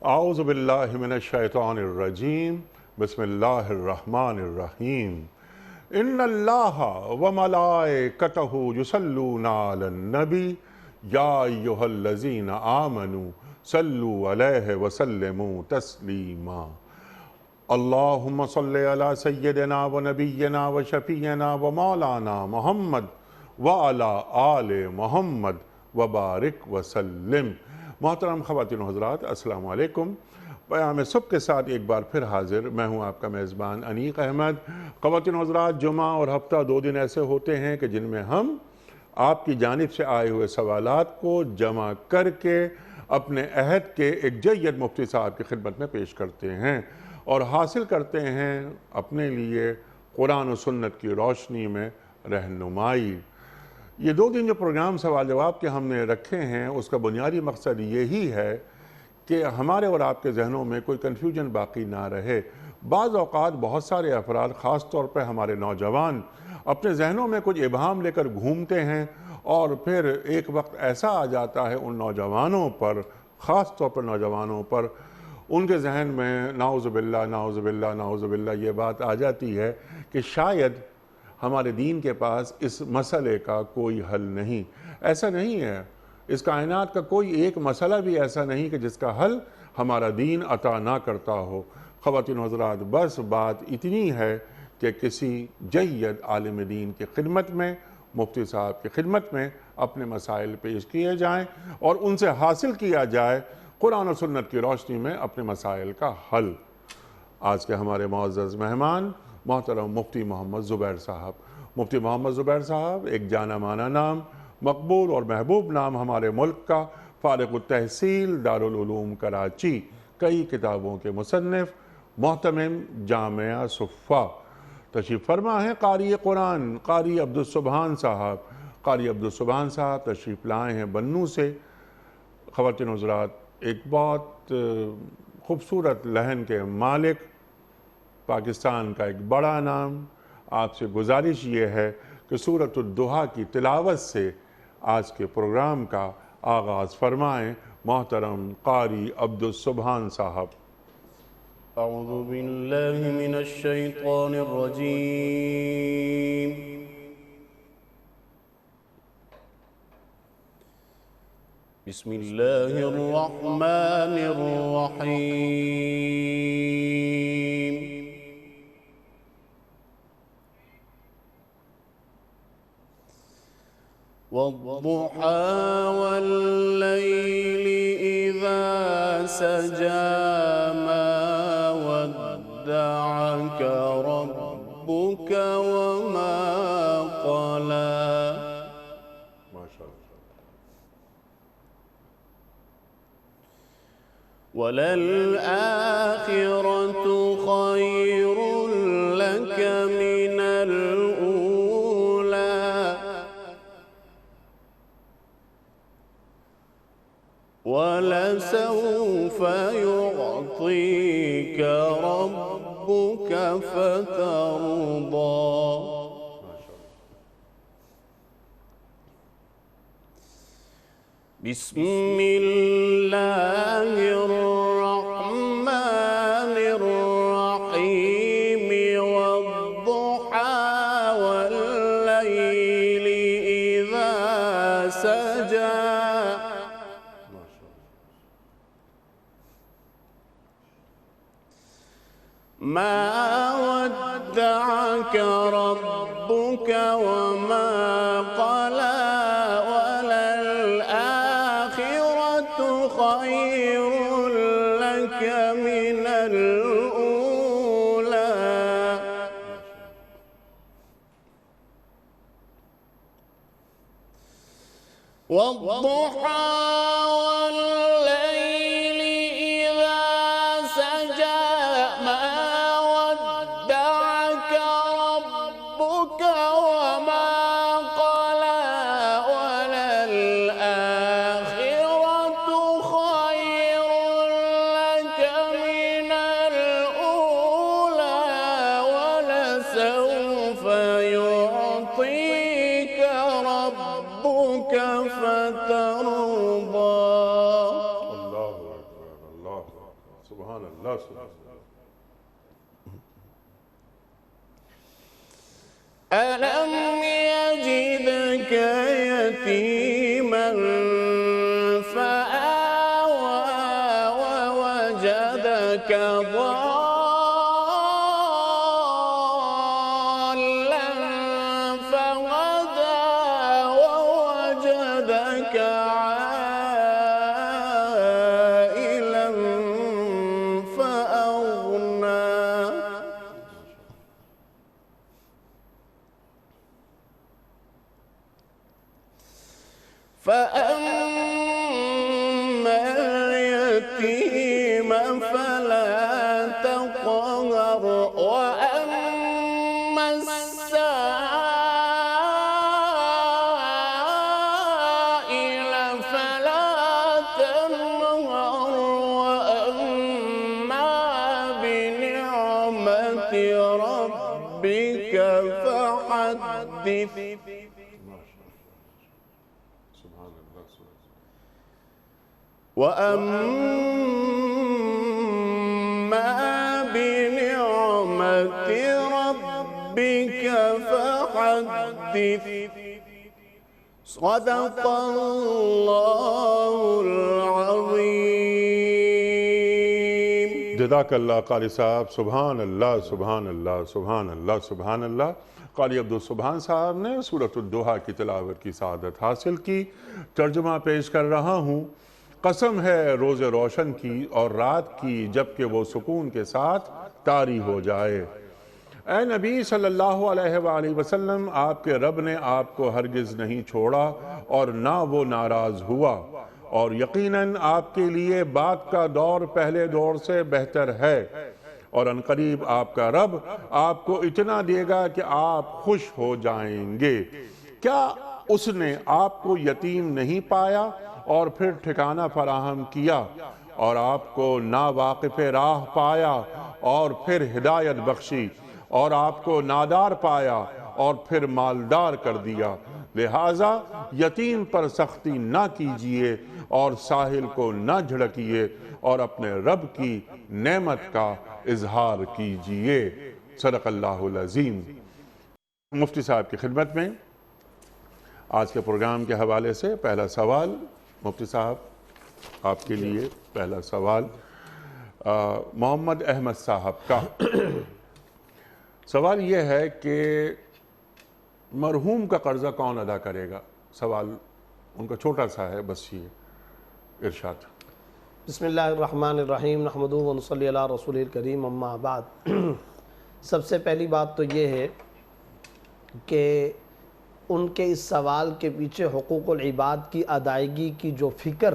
اعوذ باللہ من الشیطان الرجیم بسم اللہ الرحمن الرحیم ان اللہ وملائکتہ یصلون علی النبی یا ایہا الذین آمنوا صلوا علیہ وسلموا تسلیما اللہم صلی علی سیدنا و نبینا و شفیعنا و مولانا محمد وعلی آل محمد وبارک وسلم۔ محترم خواتین و حضرات، السلام علیکم۔ پیام صبح کے ساتھ ایک بار پھر حاضر، میں ہوں آپ کا میزبان انیق احمد۔ خواتین و حضرات، جمعہ اور ہفتہ 2 دن ایسے ہوتے ہیں کہ جن میں ہم آپ کی جانب سے آئے ہوئے سوالات کو جمع کر کے اپنے عہد کے ایک جید مفتی صاحب کی خدمت میں پیش کرتے ہیں اور حاصل کرتے ہیں اپنے لیے قرآن و سنت کی روشنی میں رہنمائی۔ یہ 2 دن جو پروگرام سوال جواب کے ہم نے رکھے ہیں، اس کا بنیادی مقصد یہی ہے کہ ہمارے اور آپ کے ذہنوں میں کوئی کنفیوژن باقی نہ رہے۔ بعض اوقات بہت سارے افراد، خاص طور پہ ہمارے نوجوان، اپنے ذہنوں میں کچھ ابہام لے کر گھومتے ہیں اور پھر ایک وقت ایسا آ جاتا ہے ان نوجوانوں پر، خاص طور پر نوجوانوں پر، ان کے ذہن میں نعوذ باللہ نعوذ باللہ نعوذ باللہ یہ بات آ جاتی ہے کہ شاید ہمارے دین کے پاس اس مسئلے کا کوئی حل نہیں۔ ایسا نہیں ہے، اس کائنات کا کوئی ایک مسئلہ بھی ایسا نہیں کہ جس کا حل ہمارا دین عطا نہ کرتا ہو۔ خواتین و حضرات، بس بات اتنی ہے کہ کسی جید عالم دین کی خدمت میں، مفتی صاحب کی خدمت میں اپنے مسائل پیش کیے جائیں اور ان سے حاصل کیا جائے قرآن و سنت کی روشنی میں اپنے مسائل کا حل۔ آج کے ہمارے معزز مہمان محترم مفتی محمد زبیر صاحب۔ مفتی محمد زبیر صاحب ایک جانا مانا نام، مقبول اور محبوب نام ہمارے ملک کا، فارغ التحصیل دارالعلوم کراچی، کئی کتابوں کے مصنف، محتمم جامعہ صفا۔ تشریف فرما ہے قاری قرآن قاری عبدالسبحان صاحب۔ قاری عبدالسبحان صاحب تشریف لائے ہیں بنوں سے۔ خواتین و حضرات، ایک بہت خوبصورت لہن کے مالک، پاکستان کا ایک بڑا نام۔ آپ سے گزارش یہ ہے کہ سورۃ الضحیٰ کی تلاوت سے آج کے پروگرام کا آغاز فرمائیں محترم قاری عبدالسبحان صاحب۔ اعوذ باللہ من الشیطان الرجیم۔ بسم اللہ الرحمن الرحیم۔ والضحى والليل إذا سجى ما ودعك ربك وما قلى وللآخرة خير لك من الأولى ولسوف يعطيك ربك فترضى بسم الله الرحمن الرحيم والضحى والليل إذا سجى ما ودعك ربك وما قلى وللآخرة خير لك من الأولى والضحى والليل إذا سجى ما ودعك ربك وما قلى وللآخرة خير لك من الأولى ولسوف يعطيك ربك فترضى سبحان اللہ سبحان اللہ. ألم يجدك يتيما فآوى ووجدك ضالا فهدى ووجدك عائلا فأغنى فأما اليتيم فلا تقهر وأما السائل فلا تنهر وأما بنعمة ربك فحدث سبحان اللہ سبحان اللہ. وأما بنعمة ربك فحدث صدق الله العظيم. جزاک اللہ قاری صاحب. سبحان اللہ سبحان اللہ سبحان اللہ سبحان اللہ. قاری عبدالسبحان صاحب نے سورۃ الضحیٰ کی تلاوت کی سعادت حاصل کی. ترجمہ پیش کر رہا ہوں. قسم ہے روز روشن کی اور رات کی جبکہ وہ سکون کے ساتھ طاری ہو جائے. اے نبی صلی اللہ علیہ وآلہ وسلم، آپ کے رب نے آپ کو ہرگز نہیں چھوڑا اور نہ وہ ناراض ہوا، اور یقیناً آپ کے لیے بعد کا دور پہلے دور سے بہتر ہے، اور عنقریب آپ کا رب آپ کو اتنا دے گا کہ آپ خوش ہو جائیں گے. کیا اس نے آپ کو یتیم نہیں پایا اور پھر ٹھکانہ فراہم کیا، اور آپ کو ناواقف راہ پایا اور پھر ہدایت بخشی، اور آپ کو نادار پایا اور پھر مالدار کر دیا. لہٰذا یتیم پر سختی نہ کیجیے اور ساحل کو نہ جھڑکیے، اور اپنے رب کی نعمت کا اظہار کیجیے. صدق اللہ العظیم. مفتی صاحب کی خدمت میں آج کے پروگرام کے حوالے سے پہلا سوال. مفتی صاحب آپ کے لیے پہلا سوال محمد احمد صاحب کا. سوال یہ ہے کہ مرحوم کا قرضہ کون ادا کرے گا؟ سوال ان کا چھوٹا سا ہے، بس یہ ارشاد. بسم اللہ الرحمن الرحیم نحمدہ و نصلی علی رسول الکریم اما بعد. سب سے پہلی بات تو یہ ہے کہ ان کے اس سوال کے پیچھے حقوق العباد کی ادائیگی کی جو فکر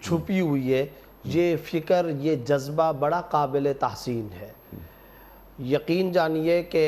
چھپی ہوئی ہے، یہ فکر، یہ جذبہ بڑا قابل تحسین ہے. یقین جانیے کہ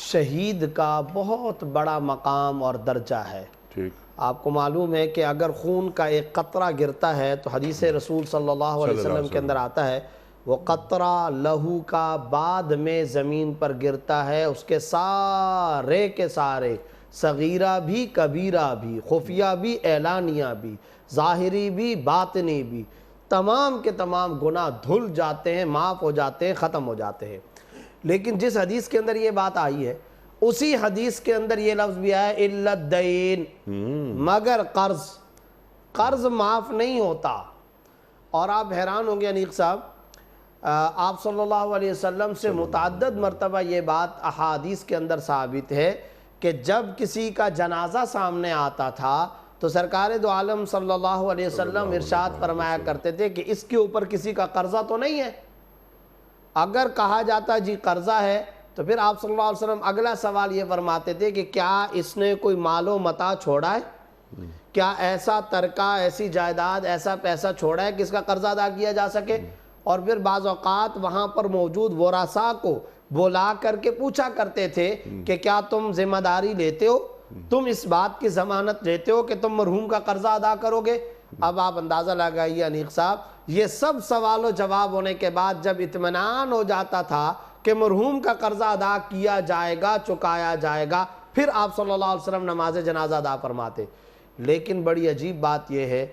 شہید کا بہت بڑا مقام اور درجہ ہے. ٹھیک. آپ کو معلوم ہے کہ اگر خون کا ایک قطرہ گرتا ہے تو حدیث رسول صلی اللہ علیہ وسلم کے اندر آتا ہے وہ قطرہ لہو کا بعد میں زمین پر گرتا ہے، اس کے سارے کے سارے، صغیرہ بھی کبیرہ بھی، خفیہ بھی اعلانیہ بھی، ظاہری بھی باطنی بھی، تمام کے تمام گناہ دھل جاتے ہیں، معاف ہو جاتے ہیں، ختم ہو جاتے ہیں. لیکن جس حدیث کے اندر یہ بات آئی ہے، اسی حدیث کے اندر یہ لفظ بھی آیا ہے الا الدین، مگر قرض معاف نہیں ہوتا. اور آپ حیران ہوں گے انیق صاحب، آپ صلی اللہ علیہ وسلم سے متعدد مرتبہ یہ بات احادیث کے اندر ثابت ہے کہ جب کسی کا جنازہ سامنے آتا تھا تو سرکار دو عالم صلی اللہ علیہ وسلم ارشاد فرمایا کرتے تھے کہ اس کے اوپر کسی کا قرضہ تو نہیں ہے. اگر کہا جاتا جی قرضہ ہے تو پھر آپ صلی اللہ علیہ وسلم اگلا سوال یہ فرماتے تھے کہ کیا اس نے کوئی مال و متاع چھوڑا ہے؟ کیا ایسا ترکہ، ایسی جائیداد، ایسا پیسہ چھوڑا ہے کہ اس کا قرضہ ادا کیا جا سکے؟ اور پھر بعض اوقات وہاں پر موجود ورثاء کو بلا کر کے پوچھا کرتے تھے کہ کیا تم ذمہ داری لیتے ہو، تم اس بات کی ضمانت لیتے ہو کہ تم مرحوم کا قرضہ ادا کرو گے؟ اب آپ اندازہ لگائیے انیق صاحب، یہ سب سوال و جواب ہونے کے بعد جب اطمینان ہو جاتا تھا کہ مرحوم کا قرضہ ادا کیا جائے گا، چکایا جائے گا، پھر آپ صلی اللہ علیہ وسلم نماز جنازہ ادا فرماتے. لیکن بڑی عجیب بات یہ ہے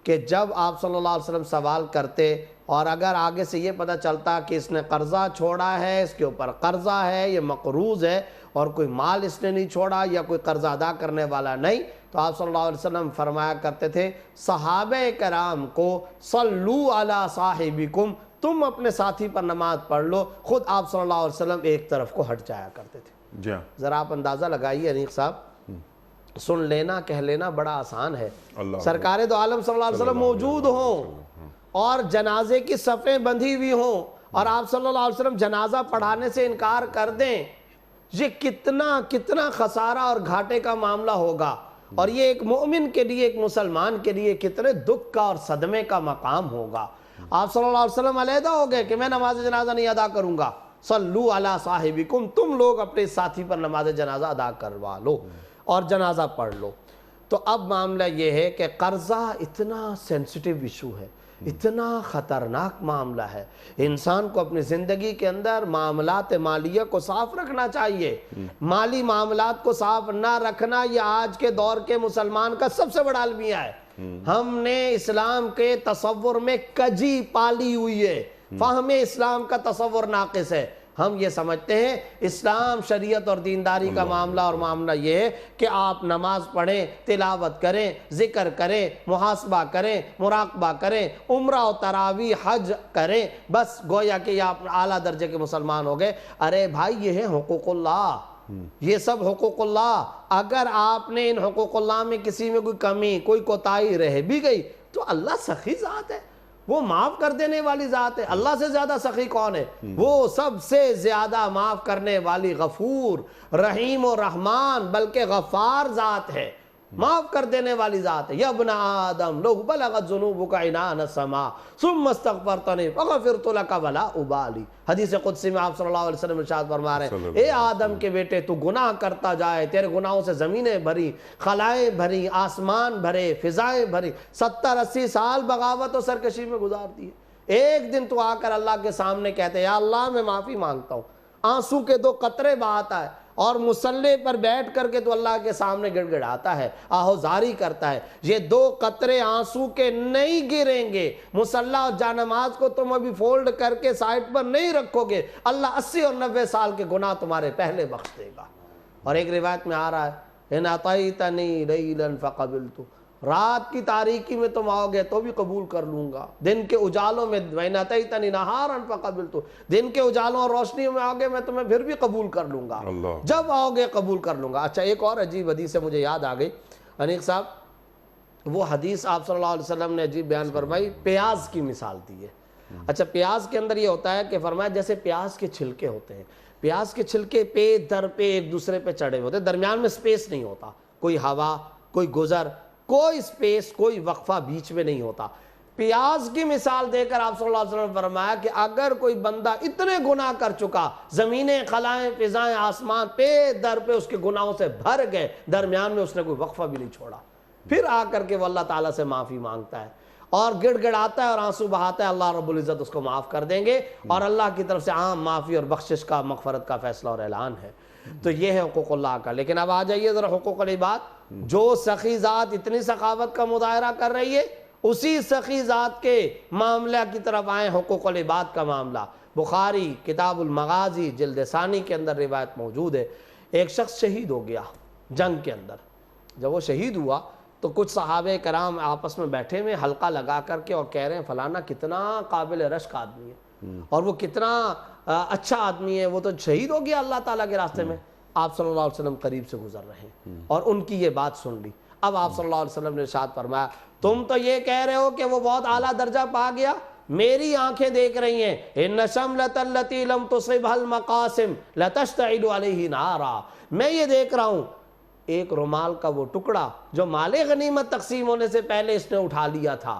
کہ جب آپ صلی اللہ علیہ وسلم سوال کرتے اور اگر آگے سے یہ پتہ چلتا کہ اس نے قرضہ چھوڑا ہے، اس کے اوپر قرضہ ہے، یہ مقروض ہے اور کوئی مال اس نے نہیں چھوڑا یا کوئی قرضہ ادا کرنے والا نہیں، تو آپ صلی اللہ علیہ وسلم فرمایا کرتے تھے صحابہ کرام کو صلو علی صاحبکم، تم اپنے ساتھی پر نماز پڑھ لو، خود آپ صلی اللہ علیہ وسلم ایک طرف کو ہٹ جایا کرتے تھے۔ جی ذرا آپ اندازہ لگائیے انیق صاحب، سن لینا کہہ لینا بڑا آسان ہے، سرکار دو عالم صلی اللہ علیہ وسلم موجود ہوں اور جنازے کی صفیں بندھی ہوئی ہوں اور آپ صلی اللہ علیہ وسلم جنازہ پڑھانے سے انکار کر دیں، یہ کتنا خسارہ اور گھاٹے کا معاملہ ہوگا، اور یہ ایک مومن کے لیے، ایک مسلمان کے لیے کتنے دکھ کا اور صدمے کا مقام ہوگا۔ آپ صلی اللہ علیہ وسلم علیحدہ ہو گئے کہ میں نماز جنازہ نہیں ادا کروں گا، صلو علی صاحبکم، تم لوگ اپنے ساتھی پر نماز جنازہ ادا کروا لو اور جنازہ پڑھ لو۔ تو اب معاملہ یہ ہے کہ قرضہ اتنا سینسٹیو ایشو ہے، اتنا خطرناک معاملہ ہے، انسان کو اپنی زندگی کے اندر معاملات مالیہ کو صاف رکھنا چاہیے۔ مالی معاملات کو صاف نہ رکھنا یہ آج کے دور کے مسلمان کا سب سے بڑا المیہ ہے۔ ہم نے اسلام کے تصور میں کجی پالی ہوئی ہے، فہم اسلام کا تصور ناقص ہے۔ ہم یہ سمجھتے ہیں اسلام شریعت اور دینداری کا معاملہ، اور معاملہ یہ ہے کہ آپ نماز پڑھیں، تلاوت کریں، ذکر کریں، محاسبہ کریں، مراقبہ کریں، عمرہ و تراویح حج کریں، بس گویا کہ یہ آپ اعلیٰ درجے کے مسلمان ہو گئے۔ ارے بھائی یہ ہیں حقوق اللہ، یہ سب حقوق اللہ، اگر آپ نے ان حقوق اللہ میں کسی میں کوئی کمی، کوئی کوتاہی رہ بھی گئی تو اللہ سخی ذات ہے، وہ معاف کر دینے والی ذات ہے۔ اللہ سے زیادہ سخی کون ہے؟ وہ سب سے زیادہ معاف کرنے والی غفور، رحیم و رحمان بلکہ غفار ذات ہے، معاف کر دینے والی ذات ہے۔ یا ابن آدم لو بلغت ذنوبک عنان السماء ثم استغفرتنی فغفرت لک ولا ابالی، حدیث قدسی میں آپ صلی اللہ علیہ وسلم ارشاد فرما رہے ہیں اے آدم کے بیٹے تو گناہ کرتا جائے، تیرے گناہوں سے زمینیں بھری، خلائیں بھری، آسمان بھرے، فضائیں بھری، 70-80 سال بغاوت و سرکشی میں گزار دیے، ایک دن تو آ کر اللہ کے سامنے کہتے یا اللہ میں معافی مانگتا ہوں، آنسو کے 2 قطرے بہاتا ہے اور مصلی پر بیٹھ کر کے تو اللہ کے سامنے گڑ گڑاتا ہے، آہوزاری کرتا ہے، یہ 2 قطرے آنسو کے نہیں گریں گے، مصلی اور جانماز کو تم ابھی فولڈ کر کے سائٹ پر نہیں رکھو گے، اللہ 80 اور 90 سال کے گناہ تمہارے پہلے بخش دے گا۔ اور ایک روایت میں آ رہا ہے ان اطیتنی لیلا فقبلت، رات کی تاریکی میں تم آؤ گے تو بھی قبول کر لوں گا، دن کے اجالوں میں وَإِنْ أَتَيْتَنِي نَهَارًا فَقَبِلْتُ، دن کے اجالوں اور روشنیوں میں آؤ گے میں تمہیں پھر بھی قبول کر لوں گا، جب آؤ گے قبول کر لوں گا۔ اچھا ایک اور عجیب حدیث سے مجھے یاد آ گئی انیق صاحب، وہ حدیث آپ صلی اللہ علیہ وسلم نے عجیب بیان فرمائی، پیاز کی مثال دی ہے۔ اچھا پیاز کے اندر یہ ہوتا ہے کہ فرمایا جیسے پیاز کے چھلکے ہوتے ہیں، پیاز کے چھلکے پہ در پہ ایک دوسرے پہ چڑھے ہوتے ہیں، درمیان میں سپیس نہیں ہوتا، کوئی ہوا، کوئی گزر، کوئی سپیس، کوئی وقفہ بیچ میں نہیں ہوتا۔ پیاز کی مثال دے کر آپ صلی اللہ علیہ وسلم نے فرمایا کہ اگر کوئی بندہ اتنے گناہ کر چکا، زمینیں، خلائیں، فضائیں، آسمان پہ در پہ اس کے گناہوں سے بھر گئے، درمیان میں اس نے کوئی وقفہ بھی نہیں چھوڑا، پھر آ کر کے وہ اللہ تعالیٰ سے معافی مانگتا ہے اور گڑ گڑاتا ہے اور آنسو بہاتا ہے، اللہ رب العزت اس کو معاف کر دیں گے، اور اللہ کی طرف سے عام معافی اور بخشش کا، مغفرت کا فیصلہ اور اعلان ہے۔ تو یہ ہے حقوق اللہ کا۔ لیکن اب آ جائیے ذرا حقوق العباد، جو سخی ذات اتنی سخاوت کا مظاہرہ کر رہی ہے اسی سخی ذات کے معاملہ کی طرف آئیں، حقوق العباد کا معاملہ۔ بخاری کتاب المغازی جلد ثانی کے اندر روایت موجود ہے، ایک شخص شہید ہو گیا جنگ کے اندر، جب وہ شہید ہوا تو کچھ صحابہ کرام آپس میں بیٹھے ہوئے حلقہ لگا کر کے اور کہہ رہے ہیں فلانا کتنا قابل رشک آدمی ہے اور وہ کتنا اچھا آدمی ہے، وہ تو شہید ہو گیا اللہ تعالیٰ کے راستے میں۔ آپ صلی اللہ علیہ وسلم قریب سے گزر رہے ہیں اور ان کی یہ بات سن لی۔ اب آپ صلی اللہ علیہ وسلم نے ارشاد فرمایا تم تو یہ کہہ رہے ہو کہ وہ بہت اعلیٰ درجہ پا گیا، میری آنکھیں دیکھ رہی ہیں ان شملۃ التی لم تصبها المقاسم لتشتعل علیہ نارا، میں یہ دیکھ رہا ہوں ایک رومال کا وہ ٹکڑا جو مال غنیمت تقسیم ہونے سے پہلے اس نے اٹھا لیا تھا،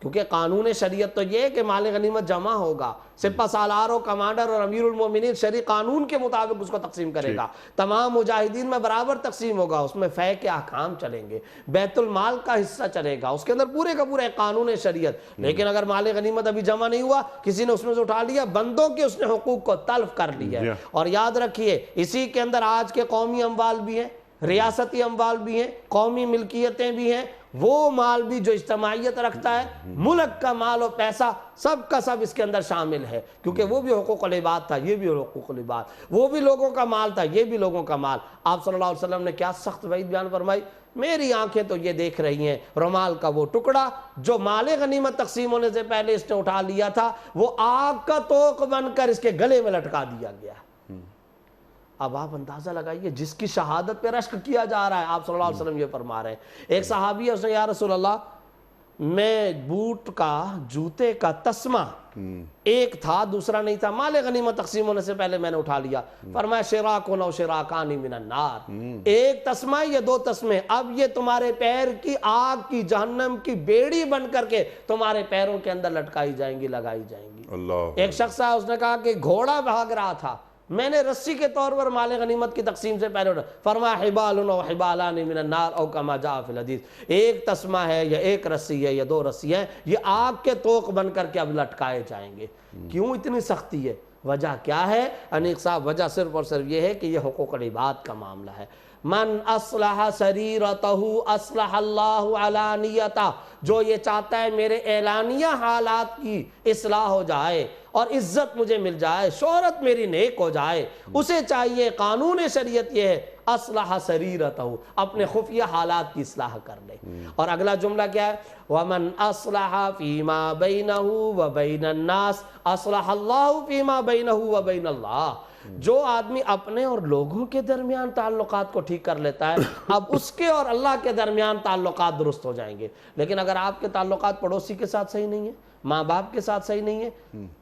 کیونکہ قانون شریعت تو یہ ہے کہ مال غنیمت جمع ہوگا، سپہ سالار و کمانڈر اور امیر المومنین شرعی قانون کے مطابق اس کو تقسیم کرے گا، تمام مجاہدین میں برابر تقسیم ہوگا، اس میں فے کے احکام چلیں گے، بیت المال کا حصہ چلے گا، اس کے اندر پورے کا پورا قانون شریعت۔ لیکن اگر مال غنیمت ابھی جمع نہیں ہوا، کسی نے اس میں سے اٹھا لیا، بندوں کے اس نے حقوق کو تلف کر لیا ہے۔ اور یاد رکھیے اسی کے اندر آج کے قومی اموال بھی ہیں، ریاستی اموال بھی ہیں، قومی ملکیتیں بھی ہیں، وہ مال بھی جو اجتماعیت رکھتا ہے، ملک کا مال و پیسہ سب کا سب اس کے اندر شامل ہے، کیونکہ وہ بھی حقوق العباد تھا، یہ بھی حقوق العباد، وہ بھی لوگوں کا مال تھا، یہ بھی لوگوں کا مال۔ آپ صلی اللہ علیہ وسلم نے کیا سخت وعید بیان فرمائی، میری آنکھیں تو یہ دیکھ رہی ہیں رومال کا وہ ٹکڑا جو مال غنیمت تقسیم ہونے سے پہلے اس نے اٹھا لیا تھا، وہ آگ کا توق بن کر اس کے گلے میں لٹکا دیا گیا۔ اب آپ اندازہ لگائیے جس کی شہادت پہ رشک کیا جا رہا ہے، آپ صلی اللہ علیہ وسلم یہ فرما رہے ہیں۔ ایک صحابی ہے، اس نے یا رسول اللہ میں بوٹ کا جوتے کا تسمہ ایک تھا دوسرا نہیں تھا، مال غنیمت تقسیم ہونے سے پہلے میں نے اٹھا لیا، فرمایا شراکن او شراکان من النار، ایک تسمہ یا دو تسمے، اب یہ تمہارے پیر کی آگ کی جہنم کی بیڑی بن کر کے تمہارے پیروں کے اندر لٹکائی جائیں گی، لگائی جائیں گی۔ اللہ ایک شخص ہے، اس نے کہا کہ گھوڑا بھاگ رہا تھا، میں نے رسی کے طور پر مال غنیمت کی تقسیم سے پہلے اٹھا، فرمایا حبال و حبالان من النار او کما جاء فی الحدیث، ایک تسمہ ہے یا ایک رسی ہے یا دو رسی ہیں، یہ آگ کے توق بن کر کے اب لٹکائے جائیں گے۔ کیوں اتنی سختی ہے؟ وجہ کیا ہے؟ انیق صاحب وجہ صرف اور صرف یہ ہے کہ یہ حقوق العباد کا معاملہ ہے۔ من اصلح سریرتہ اصلح اللہ علانیتہ، جو یہ چاہتا ہے میرے اعلانیہ حالات کی اصلاح ہو جائے اور عزت مجھے مل جائے، شہرت میری نیک ہو جائے، اسے چاہیے، قانون شریعت یہ ہے اصلح سریرتہ، اپنے خفیہ حالات کی اصلاح کر لے۔ اور اگلا جملہ کیا ہے؟ وَمَنْ أَصْلَحَ فِي مَا بَيْنَهُ وَبَيْنَ النَّاسِ أَصْلَحَ اللَّهُ فِي مَا بَيْنَهُ وَبَيْنَ اللَّهِ۔ جو آدمی اپنے اور لوگوں کے درمیان تعلقات کو ٹھیک کر لیتا ہے، اب اس کے اور اللہ کے درمیان تعلقات درست ہو جائیں گے۔ لیکن اگر آپ کے تعلقات پڑوسی کے ساتھ صحیح نہیں ہیں، ماں باپ کے ساتھ صحیح نہیں ہے،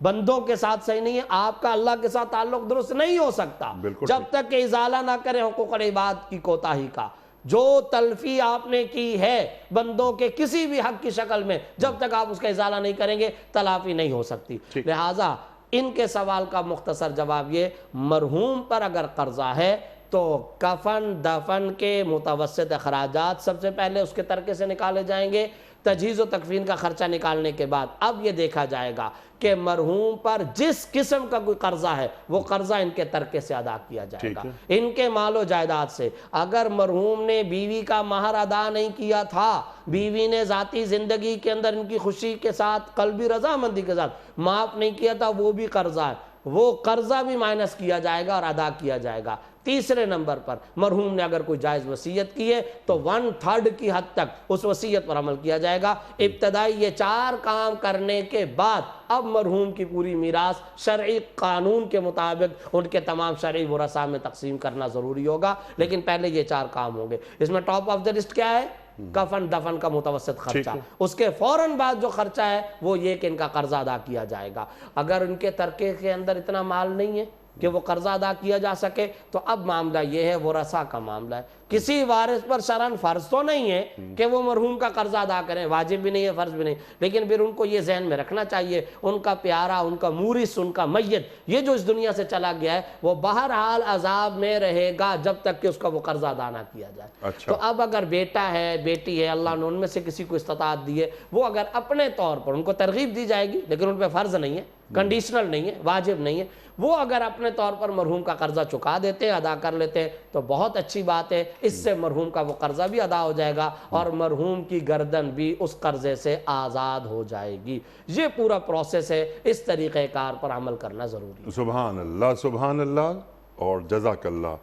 بندوں کے ساتھ صحیح نہیں ہے، آپ کا اللہ کے ساتھ تعلق درست نہیں ہو سکتا جب تک کہ ازالہ نہ کریں حقوق العباد کی کوتاہی کا۔ جو تلفی آپ نے کی ہے بندوں کے کسی بھی حق کی شکل میں، جب تک آپ اس کا ازالہ نہیں کریں گے تلافی نہیں ہو سکتی۔ لہٰذا ان کے سوال کا مختصر جواب یہ، مرحوم پر اگر قرضہ ہے تو کفن دفن کے متوسط اخراجات سب سے پہلے اس کے ترکے سے نکالے جائیں گے، تجہیز و تکفین کا خرچہ نکالنے کے بعد اب یہ دیکھا جائے گا کہ مرحوم پر جس قسم کا کوئی قرضہ ہے وہ قرضہ ان کے ترکے سے ادا کیا جائے گا، ان کے مال و جائیداد سے۔ اگر مرحوم نے بیوی کا مہر ادا نہیں کیا تھا، بیوی نے ذاتی زندگی کے اندر ان کی خوشی کے ساتھ قلبی رضامندی کے ساتھ معاف نہیں کیا تھا، وہ بھی قرضہ ہے، وہ قرضہ بھی مائنس کیا جائے گا اور ادا کیا جائے گا۔ تیسرے نمبر پر مرحوم نے اگر کوئی جائز وصیت کی ہے تو 1/3 کی حد تک اس وصیت پر عمل کیا جائے گا۔ ابتدائی یہ 4 کام کرنے کے بعد اب مرحوم کی پوری میراث شرعی قانون کے مطابق ان کے تمام شرعی ورثاء میں تقسیم کرنا ضروری ہوگا، لیکن پہلے یہ 4 کام ہوں گے۔ اس میں ٹاپ آف دا لسٹ کیا ہے؟ کفن دفن کا متوسط خرچہ، اس کے فوراً بعد جو خرچہ ہے وہ یہ کہ ان کا قرضہ ادا کیا جائے گا۔ اگر ان کے ترکے کے اندر اتنا مال نہیں ہے کہ وہ قرضہ ادا کیا جا سکے تو اب معاملہ یہ ہے ورثاء کا معاملہ ہے۔ کسی وارث پر شرعاً فرض تو نہیں ہے کہ وہ مرحوم کا قرضہ ادا کریں، واجب بھی نہیں ہے، فرض بھی نہیں، لیکن پھر ان کو یہ ذہن میں رکھنا چاہیے ان کا پیارا، ان کا مورث، ان کا میت، یہ جو اس دنیا سے چلا گیا ہے وہ بہرحال عذاب میں رہے گا جب تک کہ اس کا وہ قرضہ ادا نہ کیا جائے۔ تو اب اگر بیٹا ہے، بیٹی ہے، اللہ نے ان میں سے کسی کو استطاعت دی ہے، وہ اگر اپنے طور پر، ان کو ترغیب دی جائے گی لیکن ان پہ فرض نہیں ہے، کنڈیشنل نہیں ہے، واجب نہیں ہے، وہ اگر اپنے طور پر مرحوم کا قرضہ چکا دیتے ہیں، ادا کر لیتے ہیں تو بہت اچھی بات ہے، اس سے مرحوم کا وہ قرضہ بھی ادا ہو جائے گا اور مرحوم کی گردن بھی اس قرضے سے آزاد ہو جائے گی۔ یہ پورا پروسیس ہے، اس طریقہ کار پر عمل کرنا ضروری ہے۔ سبحان اللہ، سبحان اللہ اور جزاک اللہ۔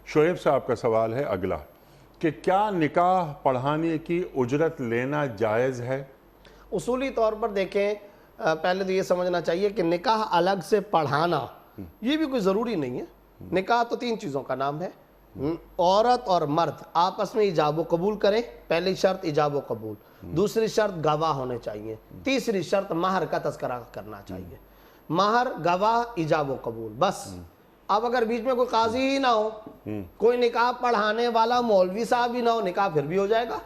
شعیب صاحب کا سوال ہے اگلا کہ کیا نکاح پڑھانے کی اجرت لینا جائز ہے؟ اصولی طور پر دیکھیں، پہلے تو یہ سمجھنا چاہیے کہ نکاح الگ سے پڑھانا یہ بھی کوئی ضروری نہیں ہے۔ نکاح تو 3 چیزوں کا نام ہے، عورت اور مرد آپس میں ایجاب و قبول کریں، پہلی شرط ایجاب و قبول، دوسری شرط گواہ ہونے چاہیے، تیسری شرط مہر کا تذکرہ کرنا چاہیے۔ مہر، گواہ، ایجاب و قبول، بس۔ اب اگر بیچ میں کوئی قاضی ہی نہ ہو، کوئی نکاح پڑھانے والا مولوی صاحب ہی نہ ہو، نکاح پھر بھی ہو جائے گا۔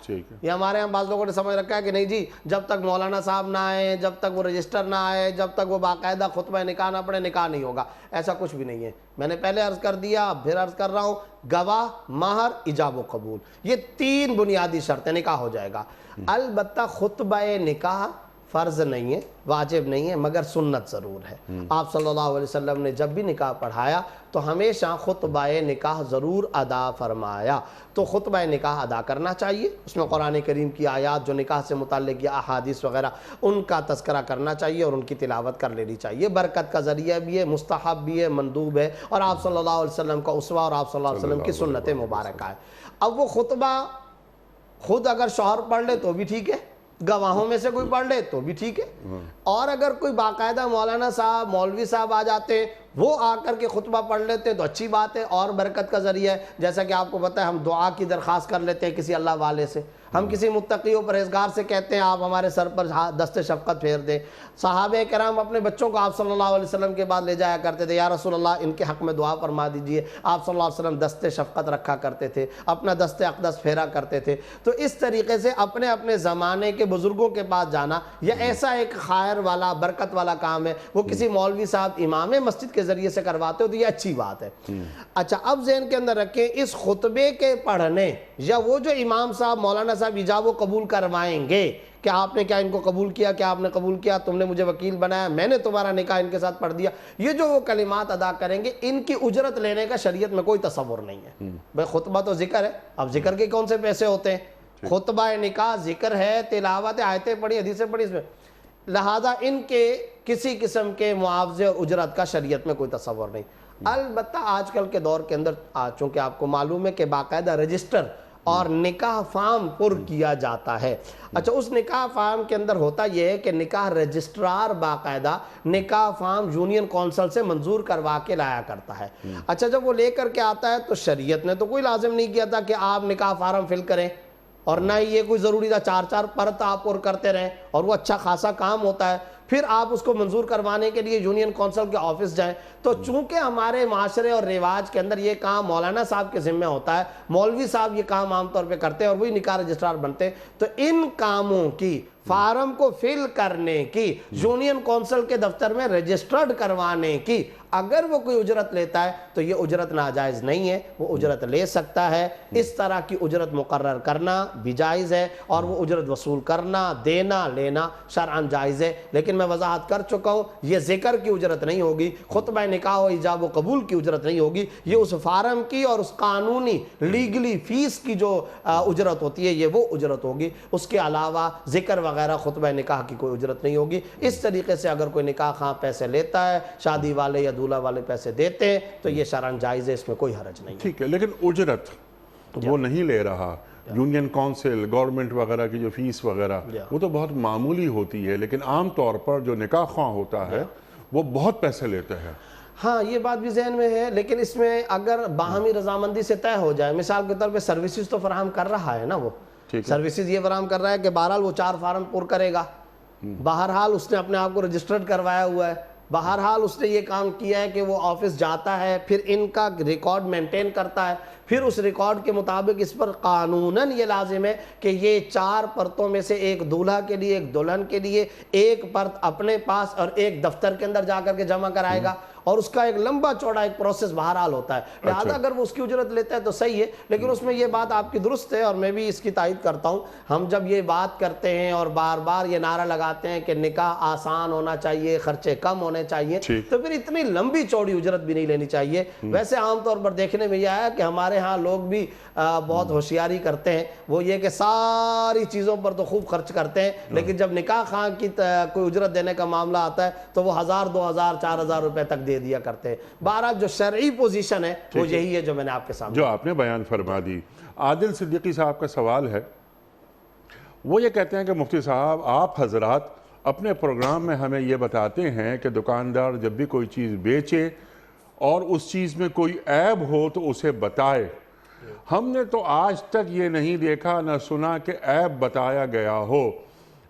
یہ ہمارے یہاں بعض لوگوں نے سمجھ رکھا ہے کہ نہیں جی جب تک مولانا صاحب نہ آئے، جب تک وہ رجسٹر نہ آئے، جب تک وہ باقاعدہ خطبہ نکاح نہ پڑھے نکاح نہیں ہوگا۔ ایسا کچھ بھی نہیں ہے، میں نے پہلے عرض کر دیا، پھر عرض کر رہا ہوں، گواہ، مہر، ایجاب و قبول، یہ 3 بنیادی شرطیں، نکاح ہو جائے گا۔ البتہ خطبہ نکاح فرض نہیں ہے، واجب نہیں ہے، مگر سنت ضرور ہے۔ آپ صلی اللہ علیہ وسلم نے جب بھی نکاح پڑھایا تو ہمیشہ خطبہ نکاح ضرور ادا فرمایا، تو خطبہ نکاح ادا کرنا چاہیے۔ اس میں قرآن کریم کی آیات جو نکاح سے متعلق یا احادیث وغیرہ ان کا تذکرہ کرنا چاہیے اور ان کی تلاوت کر لینی چاہیے۔ برکت کا ذریعہ بھی ہے، مستحب بھی ہے، مندوب ہے، اور آپ صلی اللہ علیہ وسلم کا اسوہ اور آپ صلی اللہ علیہ وسلم کی سنت مبارکہ ہے۔ اب وہ خطبہ خود اگر شوہر پڑھ لے تو بھی ٹھیک ہے، گواہوں میں سے کوئی پڑھ لے تو بھی ٹھیک ہے، اور اگر کوئی باقاعدہ مولانا صاحب مولوی صاحب آ جاتے ہیں وہ آ کر کے خطبہ پڑھ لیتے ہیں تو اچھی بات ہے اور برکت کا ذریعہ ہے۔ جیسا کہ آپ کو پتہ ہے ہم دعا کی درخواست کر لیتے ہیں کسی اللہ والے سے، ہم کسی متقی و پرہیزگار سے کہتے ہیں آپ ہمارے سر پر دست شفقت پھیر دیں۔ صحابہ کرام اپنے بچوں کو آپ صلی اللہ علیہ وسلم کے بعد لے جایا کرتے تھے، یا رسول اللہ ان کے حق میں دعا فرما دیجئے، آپ صلی اللہ علیہ وسلم دست شفقت رکھا کرتے تھے، اپنا دست اقدس پھیرا کرتے تھے۔ تو اس طریقے سے اپنے اپنے زمانے کے بزرگوں کے پاس جانا یہ ایسا ایک خیر والا برکت والا کام ہے، وہ کسی مولوی صاحب امام مسجد کے ذریعے سے کرواتے ہو تو یہ اچھی بات ہے۔ اچھا، اب ذہن کے اندر رکھیں اس خطبے کے پڑھنے یا وہ جو امام صاحب مولانا صاحب ایجاب و قبول کروائیں گے کہ آپ نے کیا ان کو قبول کیا، کیا آپ نے قبول کیا، تم نے مجھے وکیل بنایا، میں نے تمہارا نکاح ان کے ساتھ پڑھ دیا، یہ جو وہ کلمات ادا کریں گے ان کی اجرت لینے کا شریعت میں کوئی تصور نہیں ہے۔ بھئی خطبہ تو ذکر ہے، اب ذکر کے کون سے پیسے ہوتے ہیں؟ خطبہ نکاح ذکر ہے، تلاوت آیتیں پڑھی، حدیثیں پڑھی، اس میں لہذا ان کے کسی قسم کے معاوضے اور اجرت کا شریعت میں کوئی تصور نہیں۔ البتہ آج کل کے دور کے اندر چونکہ آپ کو معلوم ہے کہ باقاعدہ رجسٹر اور نکاح فارم پر کیا جاتا ہے۔ اچھا، اس نکاح فارم کے اندر ہوتا یہ ہے کہ نکاح رجسٹرار باقاعدہ نکاح فارم یونین کونسل سے منظور کروا کے لایا کرتا ہے۔ اچھا، جب وہ لے کر کے آتا ہے تو شریعت نے تو کوئی لازم نہیں کیا تھا کہ آپ نکاح فارم فل کریں، اور نہ ہی یہ کوئی ضروری تھا 4 پرت آپ اور کرتے رہیں، اور وہ اچھا خاصا کام ہوتا ہے۔ پھر آپ اس کو منظور کروانے کے لیے یونین کونسل کے آفس جائیں، تو چونکہ ہمارے معاشرے اور رواج کے اندر یہ کام مولانا صاحب کے ذمہ ہوتا ہے، مولوی صاحب یہ کام عام طور پہ کرتے ہیں اور وہی نکاح رجسٹرار بنتے ہیں، تو ان کاموں کی فارم کو فل کرنے کی یونین کونسل کے دفتر میں رجسٹرڈ کروانے کی اگر وہ کوئی اجرت لیتا ہے تو یہ اجرت ناجائز نہیں ہے، وہ اجرت لے سکتا ہے۔ اس طرح کی اجرت مقرر کرنا بھی جائز ہے اور وہ اجرت وصول کرنا، دینا، لینا شرعاً جائز ہے۔ لیکن میں وضاحت کر چکا ہوں یہ ذکر کی اجرت نہیں ہوگی، خطبہ نکاح و ایجاب و قبول کی اجرت نہیں ہوگی، یہ اس فارم کی اور اس قانونی لیگلی فیس کی جو اجرت ہوتی ہے یہ وہ اجرت ہوگی۔ اس کے علاوہ ذکر وغیرہ خطبہ نکاح کی کوئی اجرت نہیں ہوگی۔ اس طریقے سے اگر کوئی نکاح خواہ پیسے لیتا ہے، شادی والے یا دولہا والے پیسے دیتے ہیں تو یہ شرعاً جائز ہے، اس میں کوئی حرج نہیں ہے۔ ٹھیک ہے، لیکن اجرت وہ نہیں لے رہا، یونین کونسل گورنمنٹ وغیرہ کی جو فیس وغیرہ وہ تو بہت معمولی ہوتی ہے، لیکن عام طور پر جو نکاح خواہ ہوتا ہے وہ بہت پیسے لیتے ہیں۔ ہاں، یہ بات بھی ذہن میں ہے، لیکن اس میں اگر باہمی رضامندی سے طے ہو جائے، مثال کے طور پہ سروسز تو فراہم کر رہا ہے نا، وہ سروسز یہ فراہم کر رہا ہے کہ بہرحال وہ 4 فارم پر کرے گا، بہرحال اس نے اپنے آپ کو رجسٹرڈ کروایا ہوا ہے، بہرحال اس نے یہ کام کیا ہے کہ وہ آفس جاتا ہے، پھر ان کا ریکارڈ مینٹین کرتا ہے، پھر اس ریکارڈ کے مطابق اس پر قانوناً یہ لازم ہے کہ یہ 4 پرتوں میں سے ایک دولہا کے لیے، ایک دلہن کے لیے، ایک پرت اپنے پاس اور ایک دفتر کے اندر جا کر کے جمع کرائے گا، اور اس کا ایک لمبا چوڑا ایک پروسیس بہرحال ہوتا ہے۔ لہذا اگر وہ اس کی اجرت لیتا ہے تو صحیح ہے، لیکن اس میں یہ بات آپ کی درست ہے اور میں بھی اس کی تائید کرتا ہوں۔ ہم جب یہ بات کرتے ہیں اور بار بار یہ نعرہ لگاتے ہیں کہ نکاح آسان ہونا چاہیے، خرچے کم ہونے چاہیے، تو پھر اتنی لمبی چوڑی اجرت بھی نہیں لینی چاہیے۔ ویسے عام طور پر دیکھنے میں یہ آیا کہ ہمارے ہاں لوگ بھی بہت ہوشیاری کرتے ہیں، وہ یہ کہ ساری چیزوں پر تو خوب خرچ کرتے ہیں، لیکن جب نکاح خواہ کی کوئی اجرت دینے کا معاملہ آتا ہے تو وہ 1000 2000 4000 روپے تک دے دیا کرتے ہیں۔ بہرحال جو شرعی پوزیشن ہے وہ یہی ہے جو میں نے آپ کے سامنے جو آپ نے بیان فرما دی۔ عادل صدیقی صاحب کا سوال ہے، وہ یہ کہتے ہیں کہ مفتی صاحب آپ حضرات اپنے پروگرام میں ہمیں یہ بتاتے ہیں کہ دکاندار جب بھی کوئی چیز بیچے اور اس چیز میں کوئی عیب ہو تو اسے بتائے، ہم نے تو آج تک یہ نہیں دیکھا نہ سنا کہ عیب بتایا گیا ہو۔